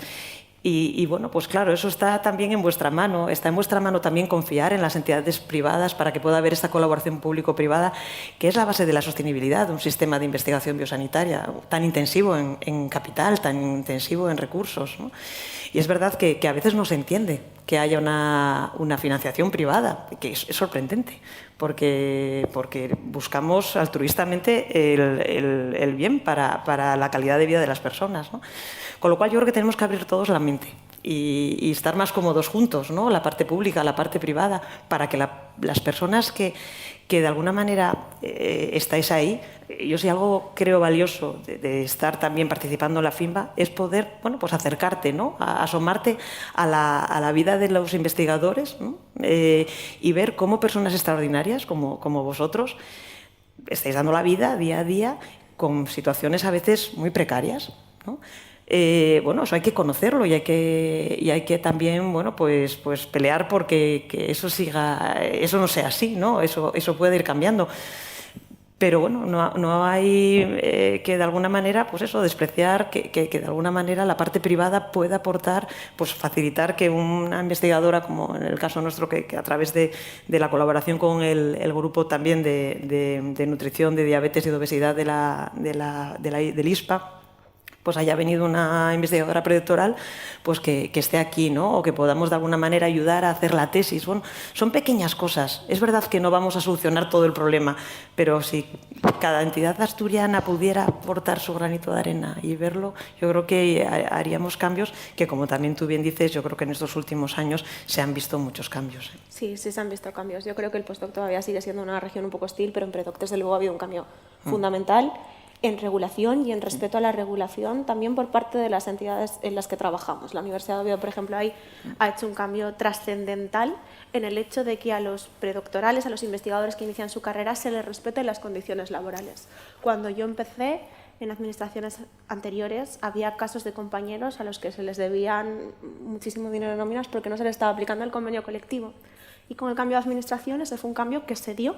Y bueno, pues claro, eso está también en vuestra mano. Está en vuestra mano también confiar en las entidades privadas para que pueda haber esta colaboración público-privada, que es la base de la sostenibilidad de un sistema de investigación biosanitaria tan intensivo en capital, tan intensivo en recursos, ¿no? Y es verdad que a veces no se entiende que haya una financiación privada, que es sorprendente, porque buscamos altruistamente el bien para la calidad de vida de las personas, ¿no? Con lo cual yo creo que tenemos que abrir todos la mente y estar más cómodos juntos, ¿no?, la parte pública, la parte privada, para que las personas que de alguna manera estáis ahí. Yo, si algo creo valioso de estar también participando en la FIMBA, es poder, bueno, pues acercarte, ¿no?, a asomarte a la vida de los investigadores, ¿no?, y ver cómo personas extraordinarias como vosotros estáis dando la vida día a día con situaciones a veces muy precarias, ¿no? bueno, eso hay que conocerlo y hay que también, bueno, pues pelear porque que eso no sea así, ¿no? Eso puede ir cambiando. Pero bueno, no hay que de alguna manera, pues eso, despreciar que de alguna manera la parte privada pueda aportar, pues facilitar que una investigadora, como en el caso nuestro, que a través de la colaboración con el grupo también de nutrición, de diabetes y de obesidad del ISPA, pues haya venido una investigadora predoctoral, pues que esté aquí, ¿no? O que podamos de alguna manera ayudar a hacer la tesis. Bueno, son pequeñas cosas. Es verdad que no vamos a solucionar todo el problema, pero si cada entidad asturiana pudiera aportar su granito de arena y verlo, yo creo que haríamos cambios que, como también tú bien dices, yo creo que en estos últimos años se han visto muchos cambios. Sí, sí se han visto cambios. Yo creo que el postdoc todavía sigue siendo una región un poco hostil, pero en predoc desde luego ha habido un cambio fundamental en regulación y en respeto a la regulación también por parte de las entidades en las que trabajamos. La Universidad de Oviedo, por ejemplo, ahí ha hecho un cambio trascendental en el hecho de que a los predoctorales, a los investigadores que inician su carrera, se les respeten las condiciones laborales. Cuando yo empecé, en administraciones anteriores, había casos de compañeros a los que se les debían muchísimo dinero en nóminas porque no se les estaba aplicando el convenio colectivo. Y con el cambio de administración, ese fue un cambio que se dio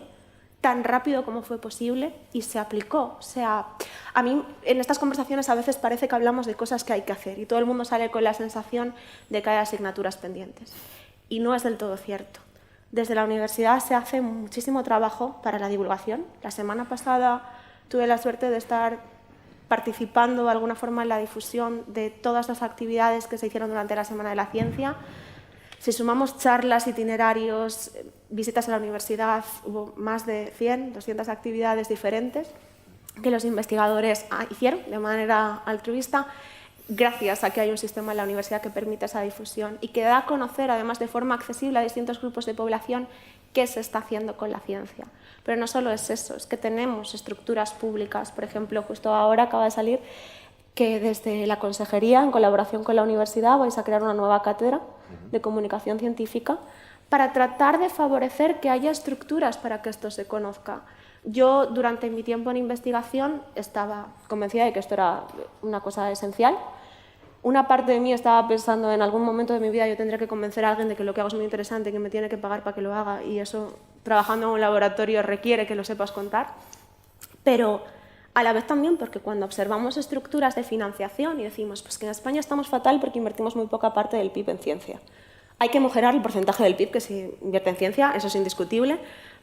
tan rápido como fue posible y se aplicó. O sea, a mí en estas conversaciones a veces parece que hablamos de cosas que hay que hacer y todo el mundo sale con la sensación de que hay asignaturas pendientes. Y no es del todo cierto. Desde la universidad se hace muchísimo trabajo para la divulgación. La semana pasada tuve la suerte de estar participando de alguna forma en la difusión de todas las actividades que se hicieron durante la Semana de la Ciencia. Si sumamos charlas, itinerarios, visitas a la universidad, hubo más de 100, 200 actividades diferentes que los investigadores hicieron de manera altruista, gracias a que hay un sistema en la universidad que permite esa difusión y que da a conocer, además de forma accesible a distintos grupos de población, qué se está haciendo con la ciencia. Pero no solo es eso, es que tenemos estructuras públicas. Por ejemplo, justo ahora acaba de salir que desde la consejería, en colaboración con la universidad, vais a crear una nueva cátedra de comunicación científica para tratar de favorecer que haya estructuras para que esto se conozca. Yo, durante mi tiempo en investigación, estaba convencida de que esto era una cosa esencial. Una parte de mí estaba pensando en algún momento de mi vida yo tendré que convencer a alguien de que lo que hago es muy interesante y que me tiene que pagar para que lo haga, y eso, trabajando en un laboratorio, requiere que lo sepas contar. Pero a la vez también porque cuando observamos estructuras de financiación y decimos pues que en España estamos fatal porque invertimos muy poca parte del PIB en ciencia. Hay que mejorar el porcentaje del PIB que se invierte en ciencia, eso es indiscutible,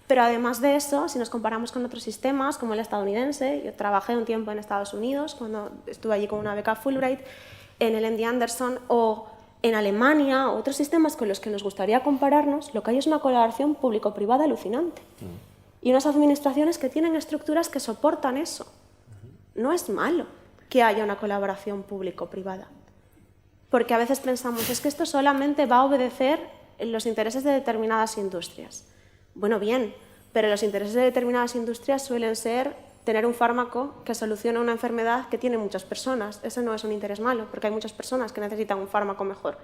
pero además de eso, si nos comparamos con otros sistemas como el estadounidense, yo trabajé un tiempo en Estados Unidos cuando estuve allí con una beca Fulbright, en el MD Anderson o en Alemania, otros sistemas con los que nos gustaría compararnos, lo que hay es una colaboración público-privada alucinante. Y unas administraciones que tienen estructuras que soportan eso. No es malo que haya una colaboración público-privada. Porque a veces pensamos, es que esto solamente va a obedecer los intereses de determinadas industrias. Bueno, bien, pero los intereses de determinadas industrias suelen ser tener un fármaco que soluciona una enfermedad que tiene muchas personas. Eso no es un interés malo, porque hay muchas personas que necesitan un fármaco mejor.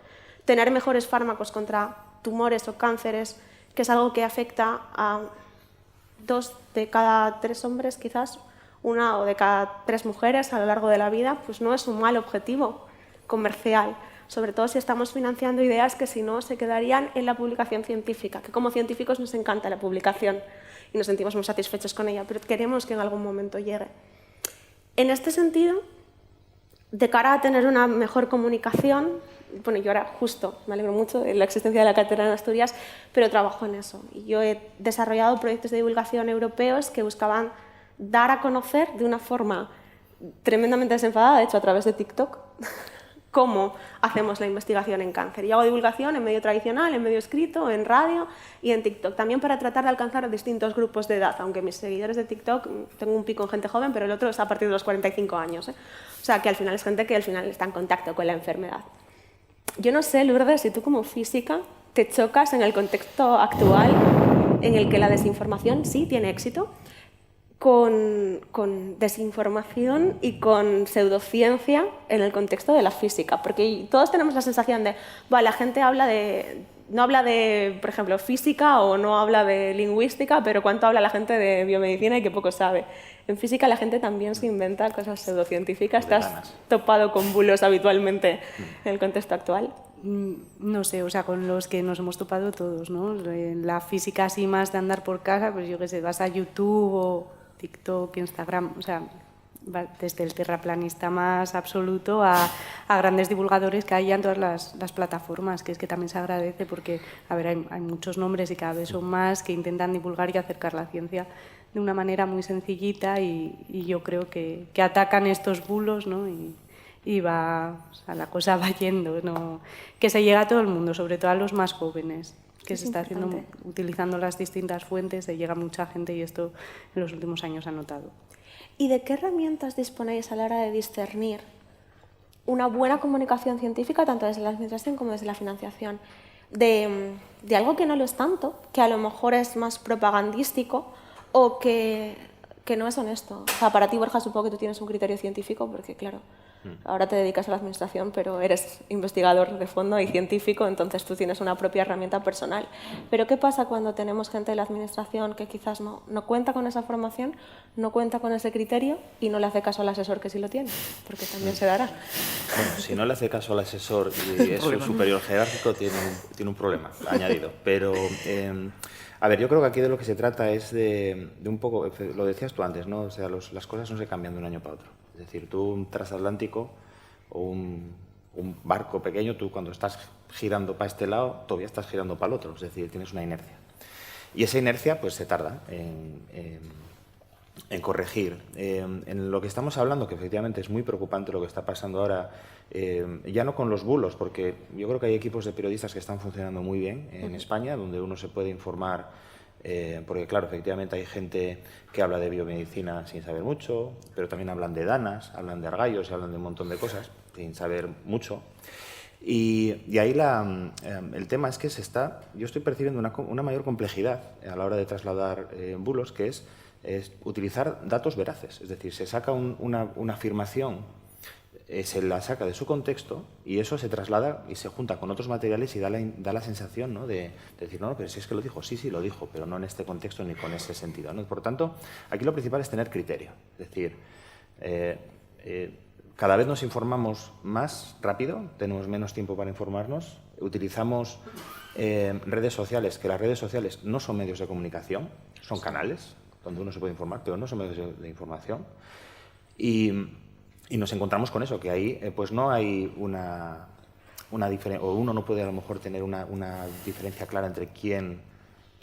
Tener mejores fármacos contra tumores o cánceres, que es algo que afecta a 2 de cada 3 hombres, quizás, 1 o de cada 3 mujeres a lo largo de la vida, pues no es un mal objetivo comercial, sobre todo si estamos financiando ideas que si no se quedarían en la publicación científica, que como científicos nos encanta la publicación y nos sentimos muy satisfechos con ella, pero queremos que en algún momento llegue. En este sentido, de cara a tener una mejor comunicación, bueno, yo ahora justo me alegro mucho de la existencia de la cátedra en Asturias, pero trabajo en eso. Y yo he desarrollado proyectos de divulgación europeos que buscaban dar a conocer de una forma tremendamente desenfadada, de hecho a través de TikTok, cómo hacemos la investigación en cáncer. Y hago divulgación en medio tradicional, en medio escrito, en radio y en TikTok, también para tratar de alcanzar a distintos grupos de edad, aunque mis seguidores de TikTok, tengo un pico en gente joven, pero el otro es a partir de los 45 años. O sea, que al final es gente que al final está en contacto con la enfermedad. Yo no sé, Lourdes, si tú como física te chocas en el contexto actual en el que la desinformación sí tiene éxito, con desinformación y con pseudociencia en el contexto de la física, porque todos tenemos la sensación de, la gente habla de no habla de, por ejemplo, física o no habla de lingüística, pero cuánto habla la gente de biomedicina y que poco sabe. En física la gente también se inventa cosas pseudocientíficas. ¿Te has topado con bulos habitualmente en el contexto actual? No sé, o sea, con los que nos hemos topado todos, ¿no? En la física así más de andar por casa, pues yo qué sé, vas a YouTube o TikTok, Instagram, o sea, desde el terraplanista más absoluto a grandes divulgadores que hay ya en todas las plataformas, que es que también se agradece porque, a ver, hay muchos nombres y cada vez son más que intentan divulgar y acercar la ciencia de una manera muy sencillita y yo creo que atacan estos bulos, ¿no? Y va, o sea, la cosa va yendo, ¿no? Que se llega a todo el mundo, sobre todo a los más jóvenes, que se está haciendo, utilizando las distintas fuentes, se llega a mucha gente y esto en los últimos años se ha notado. ¿Y de qué herramientas disponéis a la hora de discernir una buena comunicación científica, tanto desde la administración como desde la financiación, de algo que no lo es tanto, que a lo mejor es más propagandístico o que no es honesto? O sea, para ti, Borja, supongo que tú tienes un criterio científico, porque claro, ahora te dedicas a la administración, pero eres investigador de fondo y científico, entonces tú tienes una propia herramienta personal. Pero ¿qué pasa cuando tenemos gente de la administración que quizás no cuenta con esa formación, no cuenta con ese criterio y no le hace caso al asesor que sí lo tiene? Porque también se dará. Bueno, si no le hace caso al asesor y es su superior jerárquico, tiene un problema añadido. Pero, a ver, yo creo que aquí de lo que se trata es de un poco, lo decías tú antes, ¿no? O sea, las cosas no se cambian de un año para otro. Es decir, tú un transatlántico o un barco pequeño, tú cuando estás girando para este lado, todavía estás girando para el otro. Es decir, tienes una inercia. Y esa inercia pues se tarda en corregir. En lo que estamos hablando, que efectivamente es muy preocupante lo que está pasando ahora, ya no con los bulos, porque yo creo que hay equipos de periodistas que están funcionando muy bien en España, donde uno se puede informar. Porque claro, efectivamente hay gente que habla de biomedicina sin saber mucho, pero también hablan de danas, hablan de argallos, hablan de un montón de cosas sin saber mucho. Y ahí el tema es que yo estoy percibiendo una mayor complejidad a la hora de trasladar bulos, que es utilizar datos veraces. Es decir, se saca una afirmación, se la saca de su contexto y eso se traslada y se junta con otros materiales y da la sensación, ¿no? de decir, no, pero si es que lo dijo, sí, lo dijo, pero no en este contexto ni con ese sentido, ¿no? Por tanto, aquí lo principal es tener criterio. Es decir, cada vez nos informamos más rápido, tenemos menos tiempo para informarnos, utilizamos redes sociales, que las redes sociales no son medios de comunicación, son canales donde uno se puede informar, pero no son medios de información. Y nos encontramos con eso, que ahí pues no hay una diferencia, o uno no puede a lo mejor tener una diferencia clara entre quién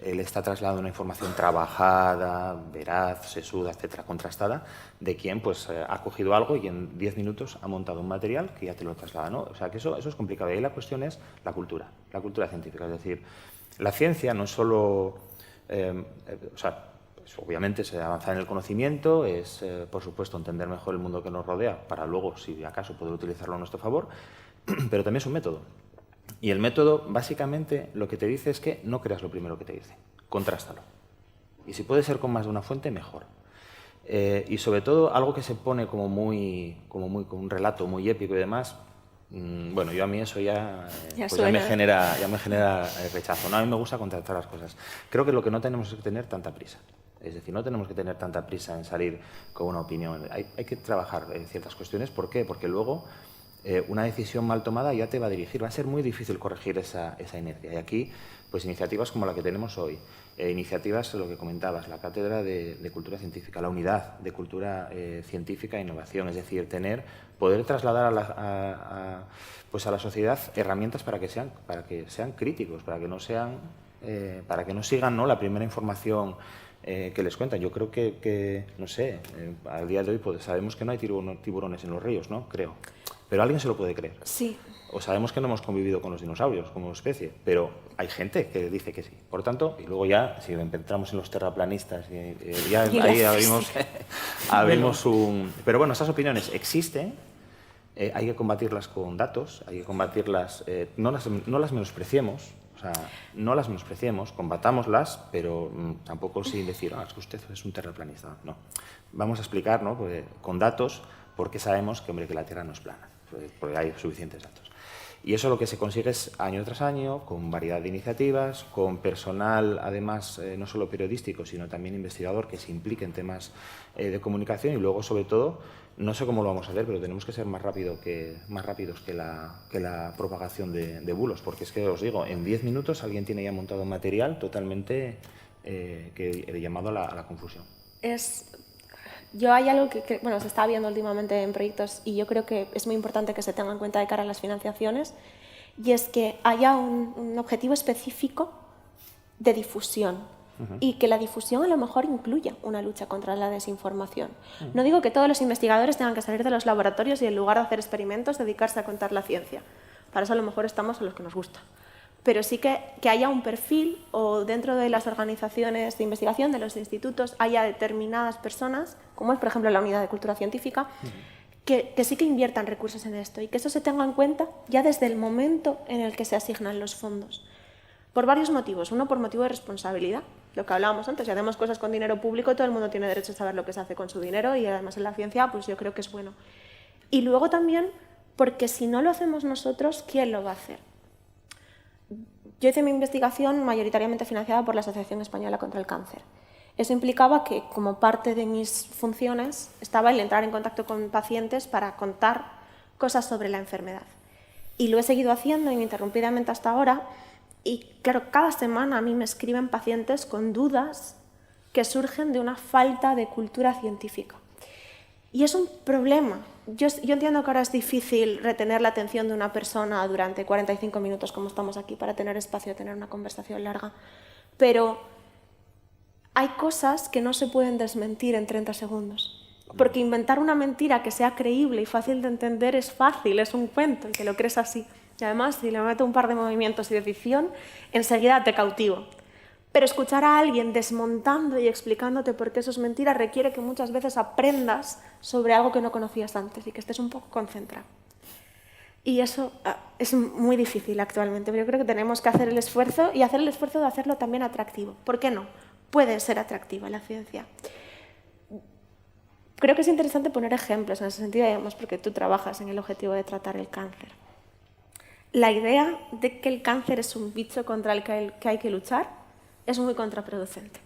le está trasladando una información trabajada, veraz, sesuda, etcétera, contrastada, de quién pues ha cogido algo y en 10 minutos ha montado un material que ya te lo traslada, ¿no? O sea, que eso es complicado. Y ahí la cuestión es la cultura científica. Es decir, la ciencia no es solo... obviamente es avanzar en el conocimiento, es, por supuesto, entender mejor el mundo que nos rodea para luego, si acaso, poder utilizarlo a nuestro favor, pero también es un método. Y el método, básicamente, lo que te dice es que no creas lo primero que te dice, contrástalo. Y si puede ser con más de una fuente, mejor. Y sobre todo, algo que se pone como con un relato muy épico y demás, bueno, yo a mí eso ya me genera rechazo. No, a mí me gusta contrastar las cosas. Creo que lo que no tenemos es que tener tanta prisa. Es decir, no tenemos que tener tanta prisa en salir con una opinión. Hay que trabajar en ciertas cuestiones. ¿Por qué? Porque luego una decisión mal tomada ya te va a dirigir. Va a ser muy difícil corregir esa inercia. Y aquí, pues iniciativas como la que tenemos hoy, iniciativas, lo que comentabas, la Cátedra de Cultura Científica, la Unidad de Cultura Científica e Innovación, es decir, poder trasladar a la sociedad herramientas para que sean críticos, para que no sigan, ¿no?, la primera información que les cuentan. Yo creo que no sé, al día de hoy pues, sabemos que no hay tiburones en los ríos, ¿no? Creo. Pero alguien se lo puede creer. Sí. O sabemos que no hemos convivido con los dinosaurios como especie, pero hay gente que dice que sí. Por tanto, y luego ya, si entramos en los terraplanistas, ya ahí abrimos un... Pero bueno, estas opiniones existen, hay que combatirlas con datos, hay que combatirlas, no las menospreciemos. O sea, no las menospreciemos, combatámoslas, pero tampoco sin decir, es que usted es un terraplanista. No. Vamos a explicar, ¿no?, pues, con datos, porque sabemos que la Tierra no es plana, porque hay suficientes datos. Y eso lo que se consigue es año tras año, con variedad de iniciativas, con personal, además, no solo periodístico, sino también investigador que se implique en temas de comunicación y luego, sobre todo, no sé cómo lo vamos a hacer, pero tenemos que ser más rápidos que la propagación de bulos, porque es que os digo, en 10 minutos alguien tiene ya montado un material totalmente llamado a la confusión. Yo hay algo que se está viendo últimamente en proyectos y yo creo que es muy importante que se tenga en cuenta de cara a las financiaciones, y es que haya un objetivo específico de difusión y que la difusión a lo mejor incluya una lucha contra la desinformación. No digo que todos los investigadores tengan que salir de los laboratorios y en lugar de hacer experimentos dedicarse a contar la ciencia. Para eso a lo mejor estamos a los que nos gusta. Pero sí que haya un perfil, o dentro de las organizaciones de investigación, de los institutos, haya determinadas personas, como es por ejemplo la unidad de cultura científica, que sí que inviertan recursos en esto y que eso se tenga en cuenta ya desde el momento en el que se asignan los fondos. Por varios motivos. Uno, por motivo de responsabilidad, lo que hablábamos antes, si hacemos cosas con dinero público, todo el mundo tiene derecho a saber lo que se hace con su dinero, y además en la ciencia pues yo creo que es bueno. Y luego también porque si no lo hacemos nosotros, ¿quién lo va a hacer? Yo hice mi investigación mayoritariamente financiada por la Asociación Española contra el Cáncer. Eso implicaba que, como parte de mis funciones, estaba el entrar en contacto con pacientes para contar cosas sobre la enfermedad. Y lo he seguido haciendo ininterrumpidamente hasta ahora. Y claro, cada semana a mí me escriben pacientes con dudas que surgen de una falta de cultura científica. Y es un problema. Yo entiendo que ahora es difícil retener la atención de una persona durante 45 minutos, como estamos aquí, para tener espacio, tener una conversación larga. Pero hay cosas que no se pueden desmentir en 30 segundos. Porque inventar una mentira que sea creíble y fácil de entender es fácil, es un cuento, y que lo crees así. Y además, si le meto un par de movimientos y de ficción, enseguida te cautivo. Pero escuchar a alguien desmontando y explicándote por qué eso es mentira requiere que muchas veces aprendas sobre algo que no conocías antes y que estés un poco concentrado. Y eso es muy difícil actualmente, pero yo creo que tenemos que hacer el esfuerzo, y hacer el esfuerzo de hacerlo también atractivo. ¿Por qué no? Puede ser atractiva la ciencia. Creo que es interesante poner ejemplos en ese sentido, además porque tú trabajas en el objetivo de tratar el cáncer. La idea de que el cáncer es un bicho contra el que hay que luchar es muy contraproducente.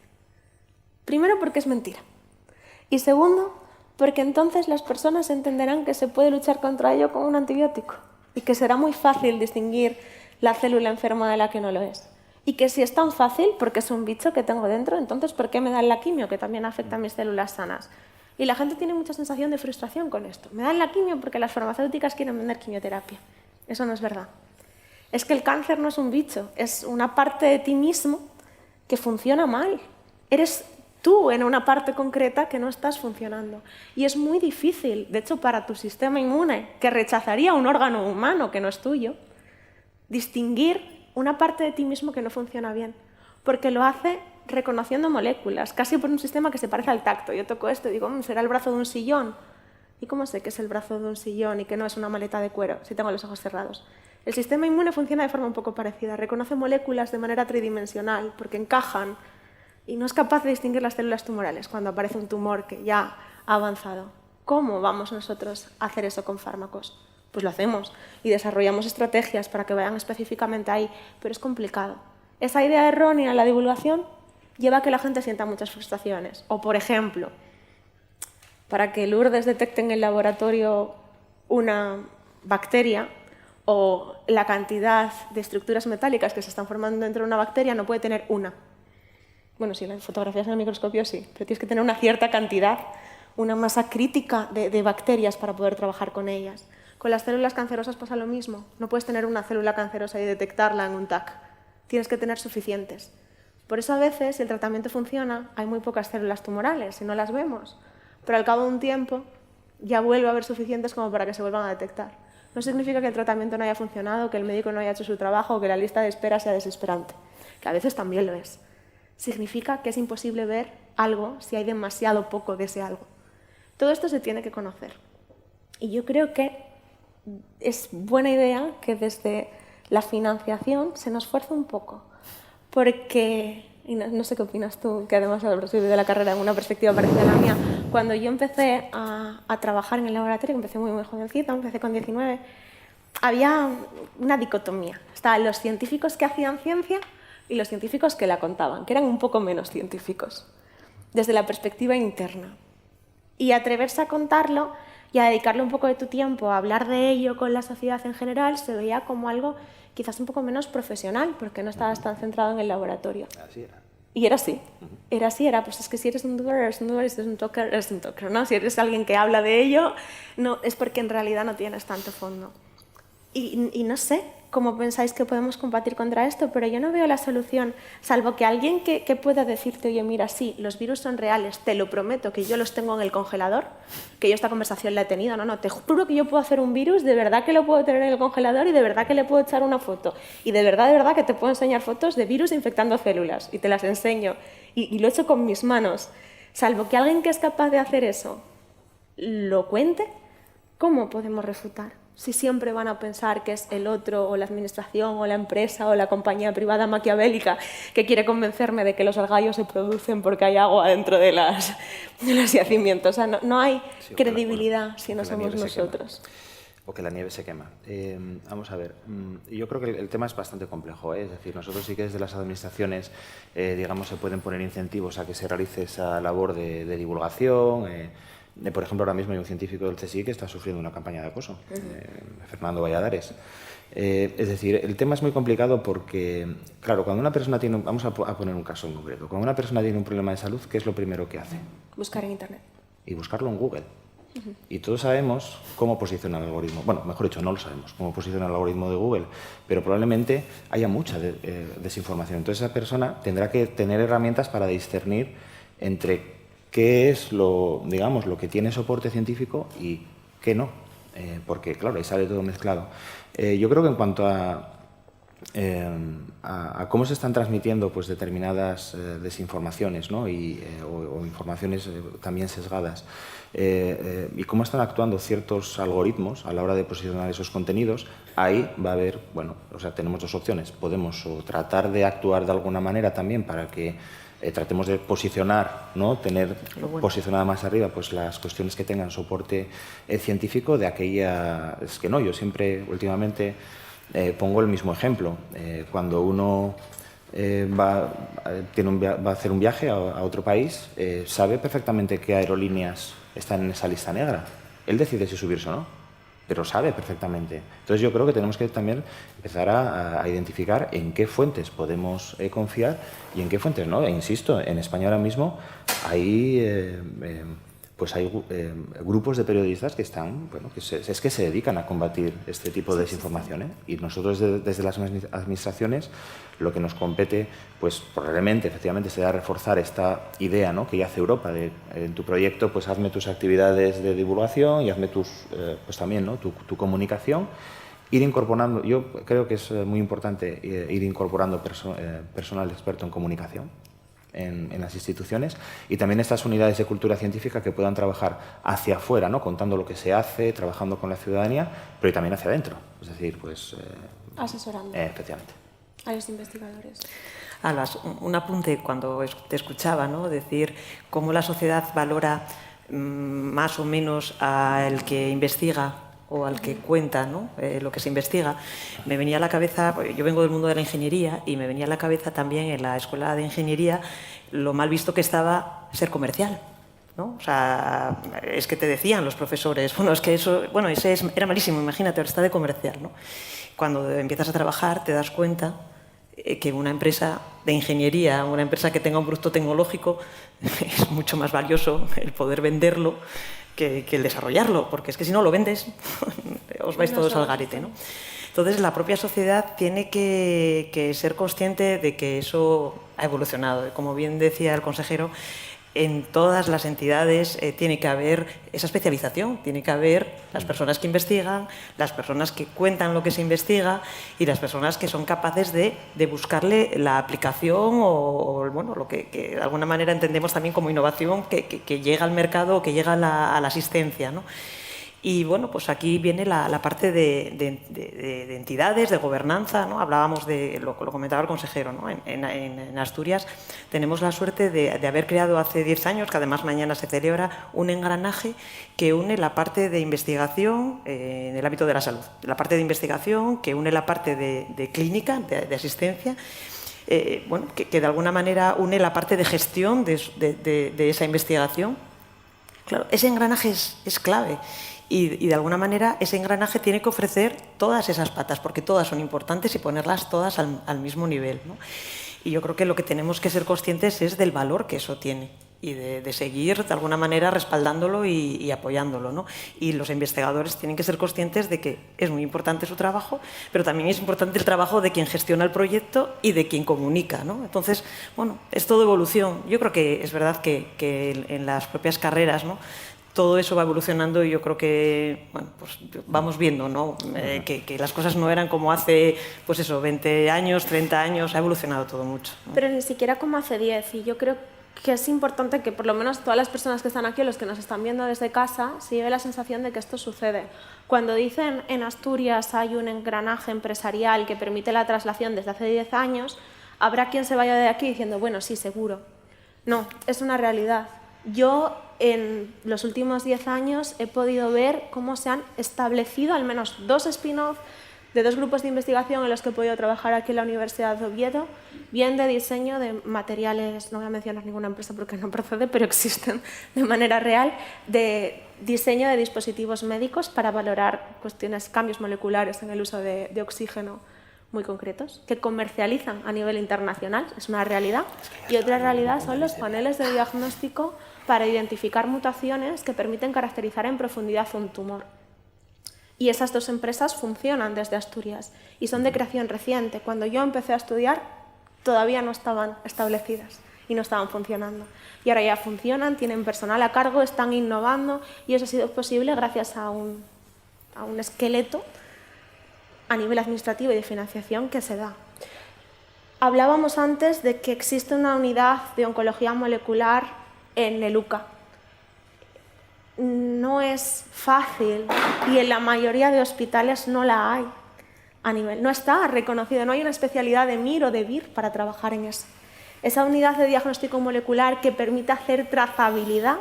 Primero, porque es mentira. Y segundo, porque entonces las personas entenderán que se puede luchar contra ello con un antibiótico y que será muy fácil distinguir la célula enferma de la que no lo es. Y que si es tan fácil, porque es un bicho que tengo dentro, entonces ¿por qué me dan la quimio, que también afecta a mis células sanas? Y la gente tiene mucha sensación de frustración con esto. Me dan la quimio porque las farmacéuticas quieren vender quimioterapia. Eso no es verdad. Es que el cáncer no es un bicho, es una parte de ti mismo que funciona mal. Eres tú en una parte concreta que no estás funcionando. Y es muy difícil, de hecho, para tu sistema inmune, que rechazaría un órgano humano que no es tuyo, distinguir una parte de ti mismo que no funciona bien. Porque lo hace reconociendo moléculas, casi por un sistema que se parece al tacto. Yo toco esto y digo, ¿será el brazo de un sillón? ¿Y cómo sé que es el brazo de un sillón y que no es una maleta de cuero si tengo los ojos cerrados? El sistema inmune funciona de forma un poco parecida. Reconoce moléculas de manera tridimensional porque encajan y no es capaz de distinguir las células tumorales cuando aparece un tumor que ya ha avanzado. ¿Cómo vamos nosotros a hacer eso con fármacos? Pues lo hacemos y desarrollamos estrategias para que vayan específicamente ahí, pero es complicado. Esa idea errónea en la divulgación lleva a que la gente sienta muchas frustraciones. O, por ejemplo, para que Lourdes detecte en el laboratorio una bacteria, o la cantidad de estructuras metálicas que se están formando dentro de una bacteria no puede tener una. Bueno, si la fotografías en el microscopio sí, pero tienes que tener una cierta cantidad, una masa crítica de bacterias para poder trabajar con ellas. Con las células cancerosas pasa lo mismo. No puedes tener una célula cancerosa y detectarla en un TAC. Tienes que tener suficientes. Por eso a veces, si el tratamiento funciona, hay muy pocas células tumorales y no las vemos. Pero al cabo de un tiempo ya vuelve a haber suficientes como para que se vuelvan a detectar. No significa que el tratamiento no haya funcionado, que el médico no haya hecho su trabajo o que la lista de espera sea desesperante, que a veces también lo es. Significa que es imposible ver algo si hay demasiado poco de ese algo. Todo esto se tiene que conocer. Y yo creo que es buena idea que desde la financiación se nos esfuerce un poco, porque, y no sé qué opinas tú, que además habrás vivido la carrera en una perspectiva parecida a la mía. Cuando yo empecé a trabajar en el laboratorio, empecé muy jovencita, empecé con 19, había una dicotomía. Estaban los científicos que hacían ciencia y los científicos que la contaban, que eran un poco menos científicos, desde la perspectiva interna. Y atreverse a contarlo y a dedicarle un poco de tu tiempo a hablar de ello con la sociedad en general se veía como algo quizás un poco menos profesional, porque no estabas tan centrado en el laboratorio. Así era. Y era así. Era así, era, pues es que si eres un doer, eres un doer, si eres un talker, eres un talker, ¿no? Si eres alguien que habla de ello, no, es porque en realidad no tienes tanto fondo. Y no sé cómo pensáis que podemos combatir contra esto, pero yo no veo la solución, salvo que alguien que pueda decirte, oye, mira, sí, los virus son reales, te lo prometo, que yo los tengo en el congelador, que yo esta conversación la he tenido, no, te juro que yo puedo hacer un virus, de verdad que lo puedo tener en el congelador y de verdad que le puedo echar una foto. Y de verdad que te puedo enseñar fotos de virus infectando células y te las enseño. Y lo he hecho con mis manos. Salvo que alguien que es capaz de hacer eso lo cuente, ¿cómo podemos refutar? Si siempre van a pensar que es el otro, o la administración, o la empresa, o la compañía privada maquiavélica que quiere convencerme de que los algallos se producen porque hay agua dentro de los yacimientos. O sea, no hay credibilidad si no somos nosotros. O que la nieve se quema. Vamos a ver, yo creo que el tema es bastante complejo, ¿eh? Es decir, nosotros sí que desde las administraciones, digamos, se pueden poner incentivos a que se realice esa labor de divulgación. Por ejemplo, ahora mismo hay un científico del CSIC que está sufriendo una campaña de acoso, Fernando Valladares. Es decir, el tema es muy complicado porque, claro, cuando una persona tiene, vamos a poner un caso en concreto, cuando una persona tiene un problema de salud, ¿qué es lo primero que hace? Buscar en Internet. Y buscarlo en Google. Y todos sabemos cómo posiciona el algoritmo. Bueno, mejor dicho, no lo sabemos cómo posiciona el algoritmo de Google, pero probablemente haya mucha desinformación. Entonces esa persona tendrá que tener herramientas para discernir entre qué es lo que tiene soporte científico y qué no, porque claro, ahí sale todo mezclado. Yo creo que en cuanto a cómo se están transmitiendo pues, determinadas desinformaciones, ¿no? o informaciones también sesgadas, y cómo están actuando ciertos algoritmos a la hora de posicionar esos contenidos, ahí va a haber, tenemos dos opciones. Podemos o tratar de actuar de alguna manera también para que tratemos de posicionar, ¿no? Tener posicionada más arriba pues, las cuestiones que tengan soporte científico de aquella... Es que no, yo siempre, últimamente, pongo el mismo ejemplo. Cuando uno va a hacer un viaje a otro país, sabe perfectamente qué aerolíneas están en esa lista negra. Él decide si subirse o no, pero sabe perfectamente. Entonces yo creo que tenemos que también empezar a identificar en qué fuentes podemos confiar y en qué fuentes no. E insisto, en España ahora mismo hay grupos de periodistas que están, que se dedican a combatir este tipo de desinformación, ¿eh? Y nosotros desde las administraciones lo que nos compete, pues probablemente, efectivamente, será reforzar esta idea, ¿no? Que ya hace Europa de en tu proyecto, pues hazme tus actividades de divulgación y hazme pues también, ¿no? tu comunicación. Ir incorporando, yo creo que es muy importante ir incorporando personal experto en comunicación en las instituciones y también estas unidades de cultura científica que puedan trabajar hacia afuera, ¿no? Contando lo que se hace, trabajando con la ciudadanía, pero también hacia adentro. Es decir, pues... asesorando. Especialmente. A los investigadores. Un apunte cuando te escuchaba, ¿no? Decir cómo la sociedad valora más o menos al que investiga o al que cuenta, ¿no? Lo que se investiga. Me venía a la cabeza, yo vengo del mundo de la ingeniería y me venía a la cabeza también en la escuela de ingeniería lo mal visto que estaba ser comercial, ¿no? O sea, es que te decían los profesores, es que eso, era malísimo, imagínate, ahora está de comercial, ¿no? Cuando empiezas a trabajar te das cuenta que una empresa de ingeniería, una empresa que tenga un producto tecnológico, es mucho más valioso el poder venderlo que el desarrollarlo, porque es que si no lo vendes, os vais todos al garete, ¿no? Entonces, la propia sociedad tiene que ser consciente de que eso ha evolucionado. Como bien decía el consejero, en todas las entidades tiene que haber esa especialización, tiene que haber las personas que investigan, las personas que cuentan lo que se investiga y las personas que son capaces de buscarle la aplicación o lo que de alguna manera entendemos también como innovación que llega al mercado o que llega a la asistencia, ¿no? Y bueno, pues aquí viene la parte de entidades, de gobernanza, ¿no? Hablábamos lo comentaba el consejero, ¿no? En Asturias tenemos la suerte de haber creado hace 10 años, que además mañana se celebra, un engranaje que une la parte de investigación en el ámbito de la salud, la parte de investigación que une la parte de clínica, de asistencia, bueno, que de alguna manera une la parte de gestión de esa investigación. Claro, ese engranaje es clave. Y de alguna manera ese engranaje tiene que ofrecer todas esas patas, porque todas son importantes y ponerlas todas al mismo nivel, ¿no? Y yo creo que lo que tenemos que ser conscientes es del valor que eso tiene y de seguir de alguna manera respaldándolo y apoyándolo, ¿no? Y los investigadores tienen que ser conscientes de que es muy importante su trabajo, pero también es importante el trabajo de quien gestiona el proyecto y de quien comunica, ¿no? Entonces, bueno, es todo evolución. Yo creo que es verdad que en las propias carreras, ¿no?, todo eso va evolucionando y yo creo que, bueno, pues vamos viendo, ¿no?, que las cosas no eran como hace, pues eso, 20 años, 30 años, ha evolucionado todo mucho, ¿no? Pero ni siquiera como hace 10, y yo creo que es importante que por lo menos todas las personas que están aquí o los que nos están viendo desde casa se lleve la sensación de que esto sucede. Cuando dicen en Asturias hay un engranaje empresarial que permite la traslación desde hace 10 años, habrá quien se vaya de aquí diciendo, bueno, sí, seguro. No, es una realidad. Yo en los últimos 10 años he podido ver cómo se han establecido al menos 2 spin-off de 2 grupos de investigación en los que he podido trabajar aquí en la Universidad de Oviedo, bien de diseño de materiales, no voy a mencionar ninguna empresa porque no procede, pero existen de manera real, de diseño de dispositivos médicos para valorar cuestiones, cambios moleculares en el uso de oxígeno muy concretos, que comercializan a nivel internacional, es una realidad, y otra realidad son los paneles de diagnóstico para identificar mutaciones que permiten caracterizar en profundidad un tumor. Y esas 2 empresas funcionan desde Asturias y son de creación reciente. Cuando yo empecé a estudiar todavía no estaban establecidas y no estaban funcionando. Y ahora ya funcionan, tienen personal a cargo, están innovando y eso ha sido posible gracias a un esqueleto a nivel administrativo y de financiación que se da. Hablábamos antes de que existe una unidad de oncología molecular en el UCA. No es fácil y en la mayoría de hospitales no la hay a nivel, no está reconocido, no hay una especialidad de MIR o de VIR para trabajar en eso. Esa unidad de diagnóstico molecular que permite hacer trazabilidad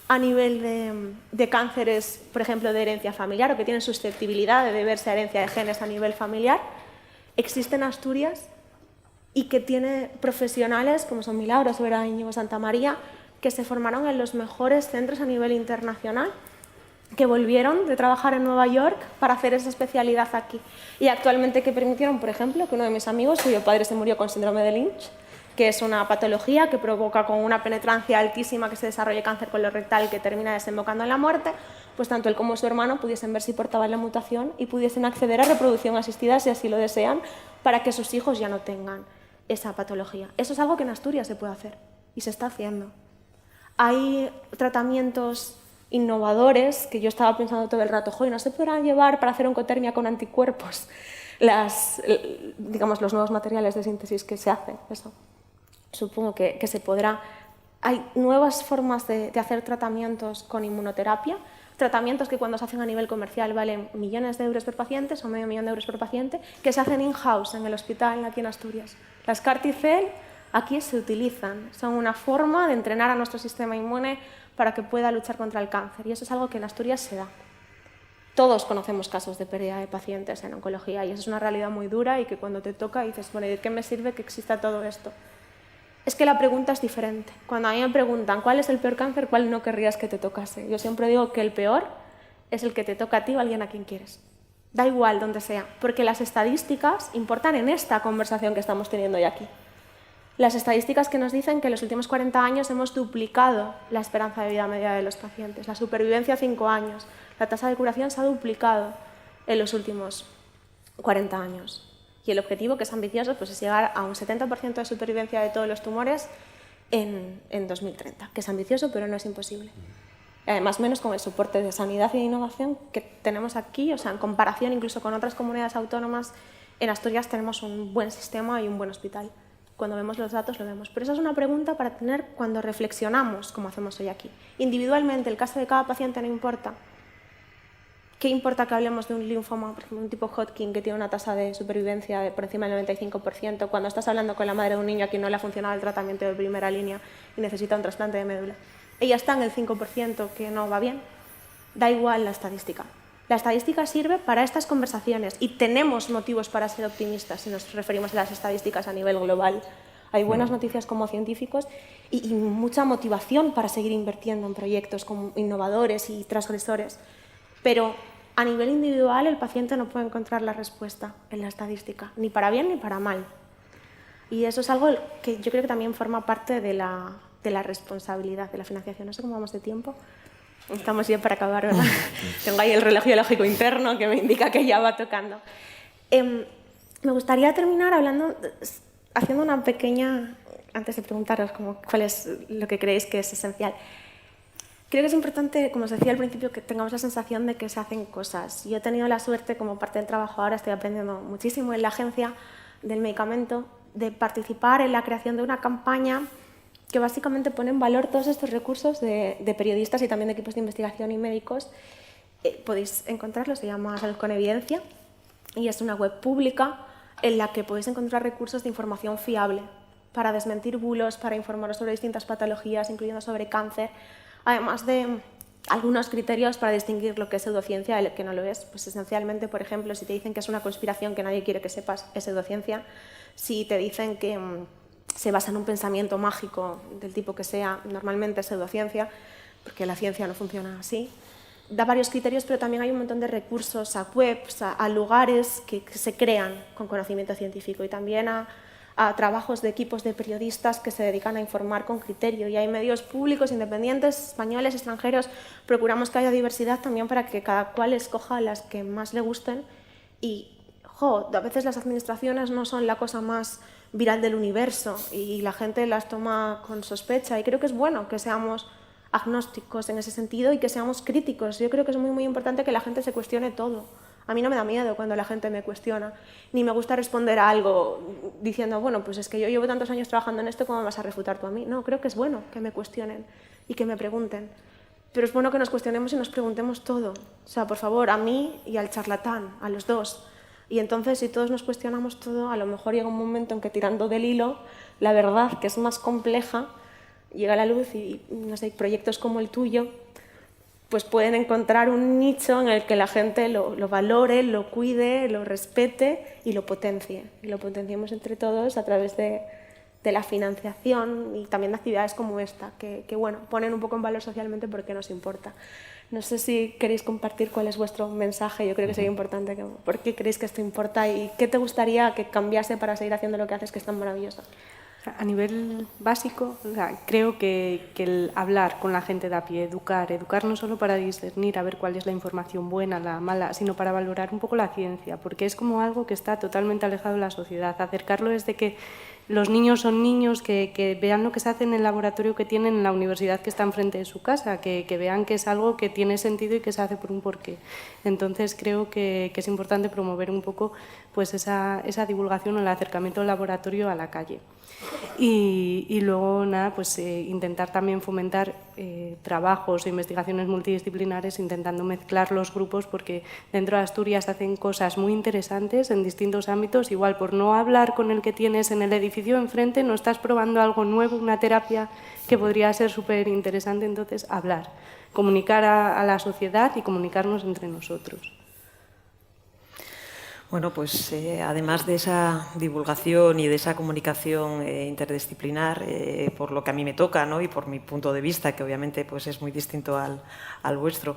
a nivel de cánceres, por ejemplo, de herencia familiar o que tienen susceptibilidad de deberse a herencia de genes a nivel familiar, existe en Asturias y que tiene profesionales como son Milagros Vera, Íñigo Santamaría, que se formaron en los mejores centros a nivel internacional, que volvieron de trabajar en Nueva York para hacer esa especialidad aquí. Y actualmente que permitieron, por ejemplo, que uno de mis amigos, cuyo padre se murió con síndrome de Lynch, que es una patología que provoca con una penetrancia altísima que se desarrolle cáncer colorectal que termina desembocando en la muerte, pues tanto él como su hermano pudiesen ver si portaban la mutación y pudiesen acceder a reproducción asistida si así lo desean, para que sus hijos ya no tengan esa patología. Eso es algo que en Asturias se puede hacer y se está haciendo. Hay tratamientos innovadores que yo estaba pensando todo el rato, joder, ¿no se podrán llevar para hacer oncotermia con anticuerpos digamos, los nuevos materiales de síntesis que se hacen? Eso. Supongo que se podrá. Hay nuevas formas de hacer tratamientos con inmunoterapia, tratamientos que cuando se hacen a nivel comercial valen millones de euros por paciente, o medio millón de euros por paciente, que se hacen in-house en el hospital aquí en Asturias. Las CAR-T-cell aquí se utilizan, son una forma de entrenar a nuestro sistema inmune para que pueda luchar contra el cáncer y eso es algo que en Asturias se da. Todos conocemos casos de pérdida de pacientes en oncología y eso es una realidad muy dura y que cuando te toca dices, bueno, ¿de qué me sirve que exista todo esto? Es que la pregunta es diferente. Cuando a mí me preguntan cuál es el peor cáncer, ¿cuál no querrías que te tocase? Yo siempre digo que el peor es el que te toca a ti o a alguien a quien quieres. Da igual donde sea, porque las estadísticas importan en esta conversación que estamos teniendo hoy aquí. Las estadísticas que nos dicen que en los últimos 40 años hemos duplicado la esperanza de vida media de los pacientes, la supervivencia 5 años, la tasa de curación se ha duplicado en los últimos 40 años. Y el objetivo, que es ambicioso, pues es llegar a un 70% de supervivencia de todos los tumores en 2030, que es ambicioso pero no es imposible. Además, menos con el soporte de sanidad y de innovación que tenemos aquí, o sea, en comparación incluso con otras comunidades autónomas, en Asturias tenemos un buen sistema y un buen hospital. Cuando vemos los datos lo vemos. Pero esa es una pregunta para tener cuando reflexionamos, como hacemos hoy aquí. Individualmente, el caso de cada paciente no importa. ¿Qué importa que hablemos de un linfoma, por ejemplo, un tipo Hodgkin que tiene una tasa de supervivencia de por encima del 95%, cuando estás hablando con la madre de un niño a quien no le ha funcionado el tratamiento de primera línea y necesita un trasplante de médula? Ella está en el 5% que no va bien. Da igual la estadística. La estadística sirve para estas conversaciones y tenemos motivos para ser optimistas si nos referimos a las estadísticas a nivel global. Hay buenas noticias como científicos y mucha motivación para seguir invirtiendo en proyectos como innovadores y transgresores. Pero a nivel individual el paciente no puede encontrar la respuesta en la estadística, ni para bien ni para mal. Y eso es algo que yo creo que también forma parte de la responsabilidad de la financiación. No sé cómo vamos de tiempo. Estamos ya para acabar, ¿verdad? Tengo ahí el reloj biológico interno que me indica que ya va tocando. Me gustaría terminar haciendo una pequeña, antes de preguntaros cuál es lo que creéis que es esencial. Creo que es importante, como os decía al principio, que tengamos la sensación de que se hacen cosas. Yo he tenido la suerte, como parte del trabajo ahora, estoy aprendiendo muchísimo en la Agencia del Medicamento, de participar en la creación de una campaña que básicamente pone en valor todos estos recursos de periodistas y también de equipos de investigación y médicos. Podéis encontrarlo, se llama Salud con Evidencia, y es una web pública en la que podéis encontrar recursos de información fiable para desmentir bulos, para informaros sobre distintas patologías, incluyendo sobre cáncer, además de algunos criterios para distinguir lo que es pseudociencia y lo que no lo es. Pues esencialmente, por ejemplo, si te dicen que es una conspiración que nadie quiere que sepas, es pseudociencia. Si te dicen que se basa en un pensamiento mágico del tipo que sea, normalmente es pseudociencia, porque la ciencia no funciona así. Da varios criterios, pero también hay un montón de recursos a webs, a lugares que se crean con conocimiento científico y también a trabajos de equipos de periodistas que se dedican a informar con criterio. Y hay medios públicos, independientes, españoles, extranjeros. Procuramos que haya diversidad también para que cada cual escoja las que más le gusten. Y, a veces las administraciones no son la cosa más viral del universo y la gente las toma con sospecha. Y creo que es bueno que seamos agnósticos en ese sentido y que seamos críticos. Yo creo que es muy, muy importante que la gente se cuestione todo. A mí no me da miedo cuando la gente me cuestiona, ni me gusta responder a algo diciendo, bueno, pues es que yo llevo tantos años trabajando en esto, ¿cómo me vas a refutar tú a mí? No, creo que es bueno que me cuestionen y que me pregunten. Pero es bueno que nos cuestionemos y nos preguntemos todo. O sea, por favor, a mí y al charlatán, a los dos. Y entonces, si todos nos cuestionamos todo, a lo mejor llega un momento en que tirando del hilo, la verdad, que es más compleja, llega a la luz y, no sé, proyectos como el tuyo, pues pueden encontrar un nicho en el que la gente lo valore, lo cuide, lo respete y lo potencie. Y lo potenciemos entre todos a través de la financiación y también de actividades como esta, que bueno, ponen un poco en valor socialmente porque nos importa. No sé si queréis compartir cuál es vuestro mensaje. Yo creo que sería importante. ¿Por qué creéis que esto importa y qué te gustaría que cambiase para seguir haciendo lo que haces, que es tan maravilloso? A nivel básico, creo que el hablar con la gente de a pie, educar no solo para discernir, a ver cuál es la información buena, la mala, sino para valorar un poco la ciencia, porque es como algo que está totalmente alejado de la sociedad. Acercarlo desde que los niños son niños, que vean lo que se hace en el laboratorio que tienen en la universidad que está enfrente de su casa, que vean que es algo que tiene sentido y que se hace por un porqué. Entonces creo que es importante promover un poco pues esa divulgación o el acercamiento del laboratorio a la calle. Y luego nada, pues intentar también fomentar trabajos e investigaciones multidisciplinares, intentando mezclar los grupos, porque dentro de Asturias hacen cosas muy interesantes en distintos ámbitos. Igual por no hablar con el que tienes en el edificio enfrente, no estás probando algo nuevo, una terapia que podría ser súper interesante. Entonces hablar, comunicar a la sociedad y comunicarnos entre nosotros. Bueno, pues además de esa divulgación y de esa comunicación interdisciplinar, por lo que a mí me toca, ¿no? Y por mi punto de vista, que obviamente pues, es muy distinto al vuestro,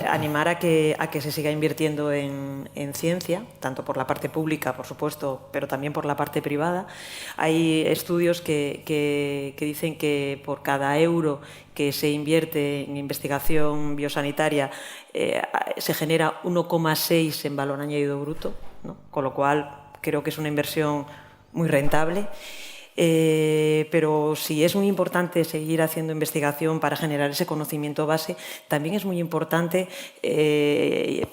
animar a que se siga invirtiendo en ciencia, tanto por la parte pública, por supuesto, pero también por la parte privada. Hay estudios que dicen que por cada euro que se invierte en investigación biosanitaria se genera 1,6 en valor añadido bruto, ¿no? Con lo cual creo que es una inversión muy rentable. Pero si es muy importante seguir haciendo investigación para generar ese conocimiento base, también es muy importante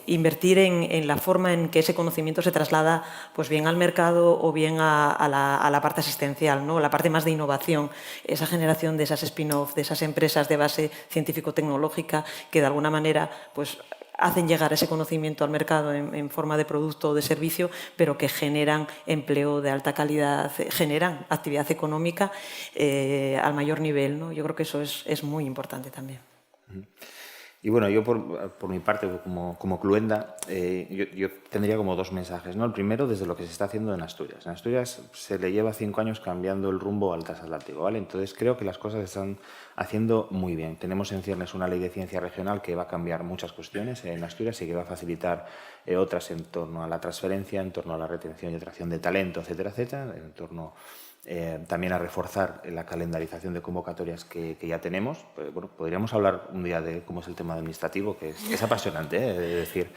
invertir en la forma en que ese conocimiento se traslada pues bien al mercado o bien a la parte asistencial, ¿no? La parte más de innovación, esa generación de esas spin-off, de esas empresas de base científico-tecnológica que de alguna manera pues, hacen llegar ese conocimiento al mercado en forma de producto o de servicio, pero que generan empleo de alta calidad, generan actividad económica al mayor nivel, ¿no? Yo creo que eso es muy importante también. Y bueno, yo por mi parte, como Cluenda, yo tendría como dos mensajes, ¿no? El primero, desde lo que se está haciendo en Asturias. En Asturias se le lleva 5 años cambiando el rumbo al transatlántico, ¿vale? Entonces creo que las cosas se están haciendo muy bien. Tenemos en ciernes una ley de ciencia regional que va a cambiar muchas cuestiones en Asturias y que va a facilitar otras en torno a la transferencia, en torno a la retención y atracción de talento, etcétera, etcétera, en torno también a reforzar la calendarización de convocatorias que ya tenemos. Bueno, podríamos hablar un día de cómo es el tema administrativo, que es apasionante, de decir.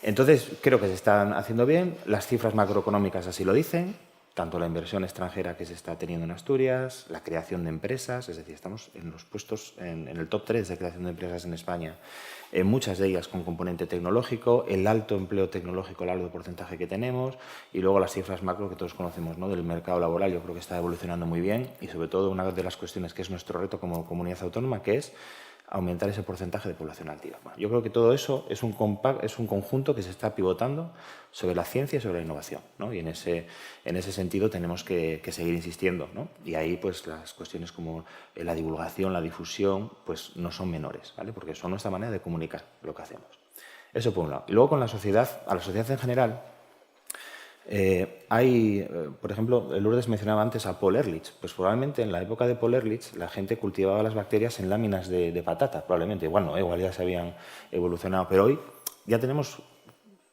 Entonces, creo que se están haciendo bien. Las cifras macroeconómicas así lo dicen, tanto la inversión extranjera que se está teniendo en Asturias, la creación de empresas, es decir, estamos en los puestos, en el top 3 de creación de empresas en España, muchas de ellas con componente tecnológico, el alto empleo tecnológico, el alto porcentaje que tenemos, y luego las cifras macro que todos conocemos, ¿no? Del mercado laboral. Yo creo que está evolucionando muy bien y, sobre todo, una de las cuestiones que es nuestro reto como comunidad autónoma, que es aumentar ese porcentaje de población activa. Bueno, yo creo que todo eso es un conjunto que se está pivotando sobre la ciencia y sobre la innovación, ¿no? Y en ese sentido tenemos que seguir insistiendo, ¿no? Y ahí pues las cuestiones como la divulgación, la difusión, pues no son menores, ¿vale? Porque son nuestra manera de comunicar lo que hacemos. Eso por un lado. Y luego con la sociedad, a la sociedad en general, por ejemplo, Lourdes mencionaba antes a Paul Ehrlich. Pues probablemente en la época de Paul Ehrlich la gente cultivaba las bacterias en láminas de patata, probablemente. Igual no, igual ya se habían evolucionado, pero hoy ya tenemos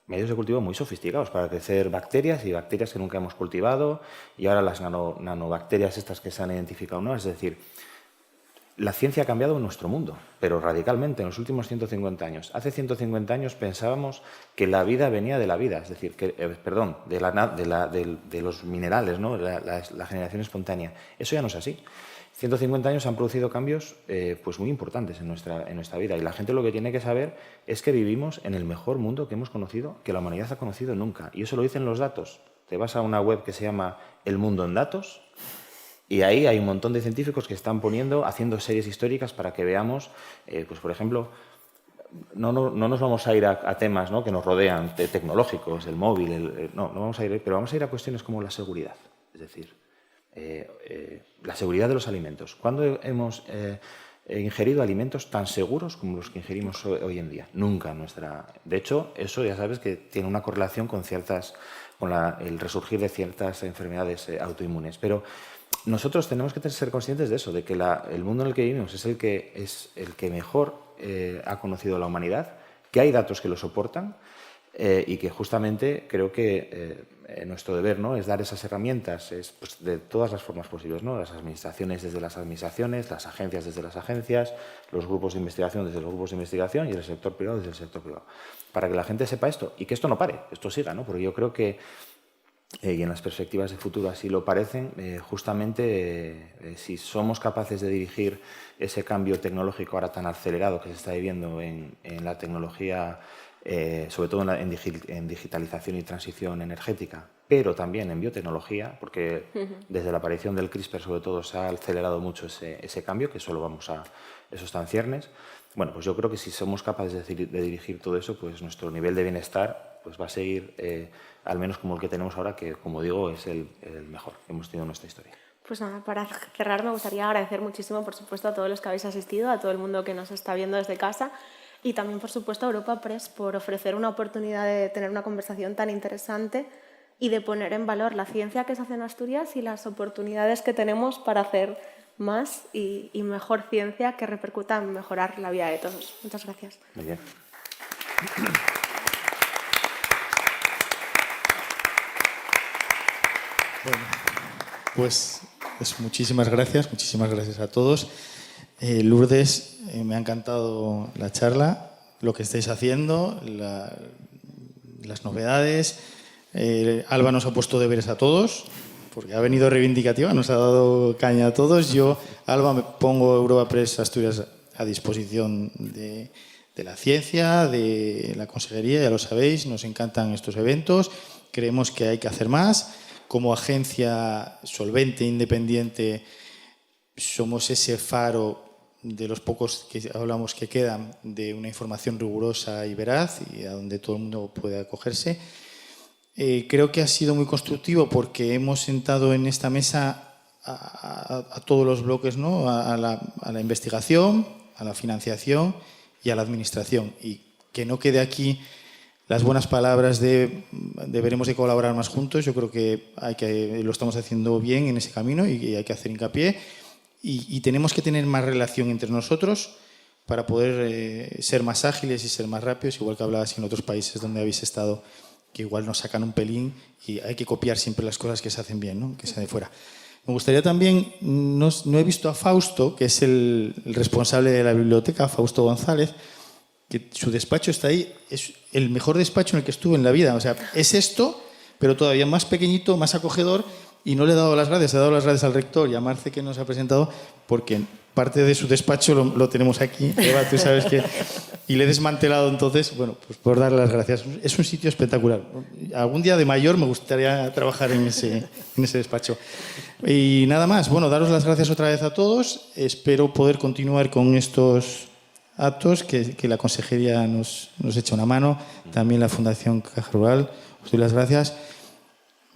medios de cultivo muy sofisticados para crecer bacterias y bacterias que nunca hemos cultivado, y ahora las nanobacterias estas que se han identificado, ¿no? Es decir, la ciencia ha cambiado en nuestro mundo, pero radicalmente en los últimos 150 años. Hace 150 años pensábamos que la vida venía de la vida, es decir, de los minerales, ¿no? La generación espontánea. Eso ya no es así. 150 años han producido cambios pues muy importantes en nuestra vida, y la gente lo que tiene que saber es que vivimos en el mejor mundo que hemos conocido, que la humanidad ha conocido nunca. Y eso lo dicen los datos. Te vas a una web que se llama El Mundo en Datos, y ahí hay un montón de científicos que están haciendo series históricas para que veamos, pues por ejemplo, no nos vamos a ir a temas, ¿no? Que nos rodean, tecnológicos, el móvil, no vamos a ir, pero vamos a ir a cuestiones como la seguridad, es decir, la seguridad de los alimentos. ¿Cuándo hemos ingerido alimentos tan seguros como los que ingerimos hoy en día? Nunca en nuestra. De hecho, eso ya sabes que tiene una correlación con el resurgir de ciertas enfermedades autoinmunes, pero nosotros tenemos que ser conscientes de eso, de que el mundo en el que vivimos es el que mejor ha conocido la humanidad, que hay datos que lo soportan, y que justamente creo que nuestro deber, ¿no? Es dar esas herramientas pues, de todas las formas posibles, ¿no? Las administraciones desde las administraciones, las agencias desde las agencias, los grupos de investigación desde los grupos de investigación y el sector privado desde el sector privado, para que la gente sepa esto y que esto no pare, esto siga, ¿no? Porque yo creo que y en las perspectivas de futuro así lo parecen, justamente si somos capaces de dirigir ese cambio tecnológico ahora tan acelerado que se está viviendo en la tecnología, sobre todo en digitalización y transición energética, pero también en biotecnología, porque desde la aparición del CRISPR sobre todo se ha acelerado mucho ese cambio, que eso está en ciernes. Bueno, pues yo creo que si somos capaces de dirigir todo eso, pues nuestro nivel de bienestar pues va a seguir al menos como el que tenemos ahora, que, como digo, es el mejor que hemos tenido en nuestra historia. Pues nada, para cerrar me gustaría agradecer muchísimo, por supuesto, a todos los que habéis asistido, a todo el mundo que nos está viendo desde casa, y también, por supuesto, a Europa Press por ofrecer una oportunidad de tener una conversación tan interesante y de poner en valor la ciencia que se hace en Asturias y las oportunidades que tenemos para hacer más y mejor ciencia que repercuta en mejorar la vida de todos. Muchas gracias. Muy bien. Bueno, pues muchísimas gracias a todos. Lourdes, me ha encantado la charla, lo que estáis haciendo, las novedades. Alba nos ha puesto deberes a todos, porque ha venido reivindicativa, nos ha dado caña a todos. Yo, Alba, me pongo Europa Press Asturias a disposición de la ciencia, de la consejería, ya lo sabéis, nos encantan estos eventos, creemos que hay que hacer más. Como agencia solvente, independiente, somos ese faro de los pocos que hablamos que quedan de una información rigurosa y veraz y a donde todo el mundo puede acogerse. Creo que ha sido muy constructivo porque hemos sentado en esta mesa a todos los bloques, ¿no? a la investigación, a la financiación y a la administración. Y que no quede aquí las buenas palabras de deberemos de colaborar más juntos. Yo creo que lo estamos haciendo bien en ese camino y hay que hacer hincapié. Y tenemos que tener más relación entre nosotros para poder ser más ágiles y ser más rápidos, igual que hablabas en otros países donde habéis estado, que igual nos sacan un pelín y hay que copiar siempre las cosas que se hacen bien, ¿no? Que se de fuera. Me gustaría también, no he visto a Fausto, que es el responsable de la biblioteca, Fausto González, que su despacho está ahí, es el mejor despacho en el que estuve en la vida. O sea, es esto, pero todavía más pequeñito, más acogedor, y no le he dado las gracias. He dado las gracias al rector y a Marce, que nos ha presentado, porque parte de su despacho lo tenemos aquí. Eva, tú sabes que... Y le he desmantelado, entonces, bueno, pues por darle las gracias. Es un sitio espectacular. Algún día de mayor me gustaría trabajar en ese despacho. Y nada más, bueno, daros las gracias otra vez a todos. Espero poder continuar con estos actos, que la consejería nos echa una mano, también la Fundación Caja Rural. Os doy las gracias.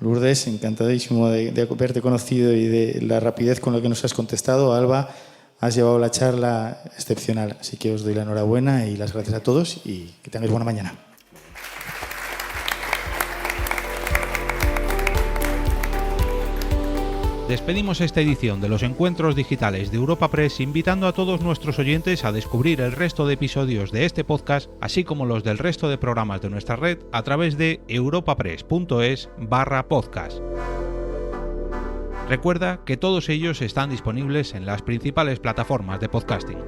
Lourdes, encantadísimo de haberte conocido y de la rapidez con la que nos has contestado. Alba, has llevado la charla excepcional, así que os doy la enhorabuena y las gracias a todos y que tengáis buena mañana. Despedimos esta edición de los encuentros digitales de Europa Press invitando a todos nuestros oyentes a descubrir el resto de episodios de este podcast, así como los del resto de programas de nuestra red a través de europapress.es/podcast. Recuerda que todos ellos están disponibles en las principales plataformas de podcasting.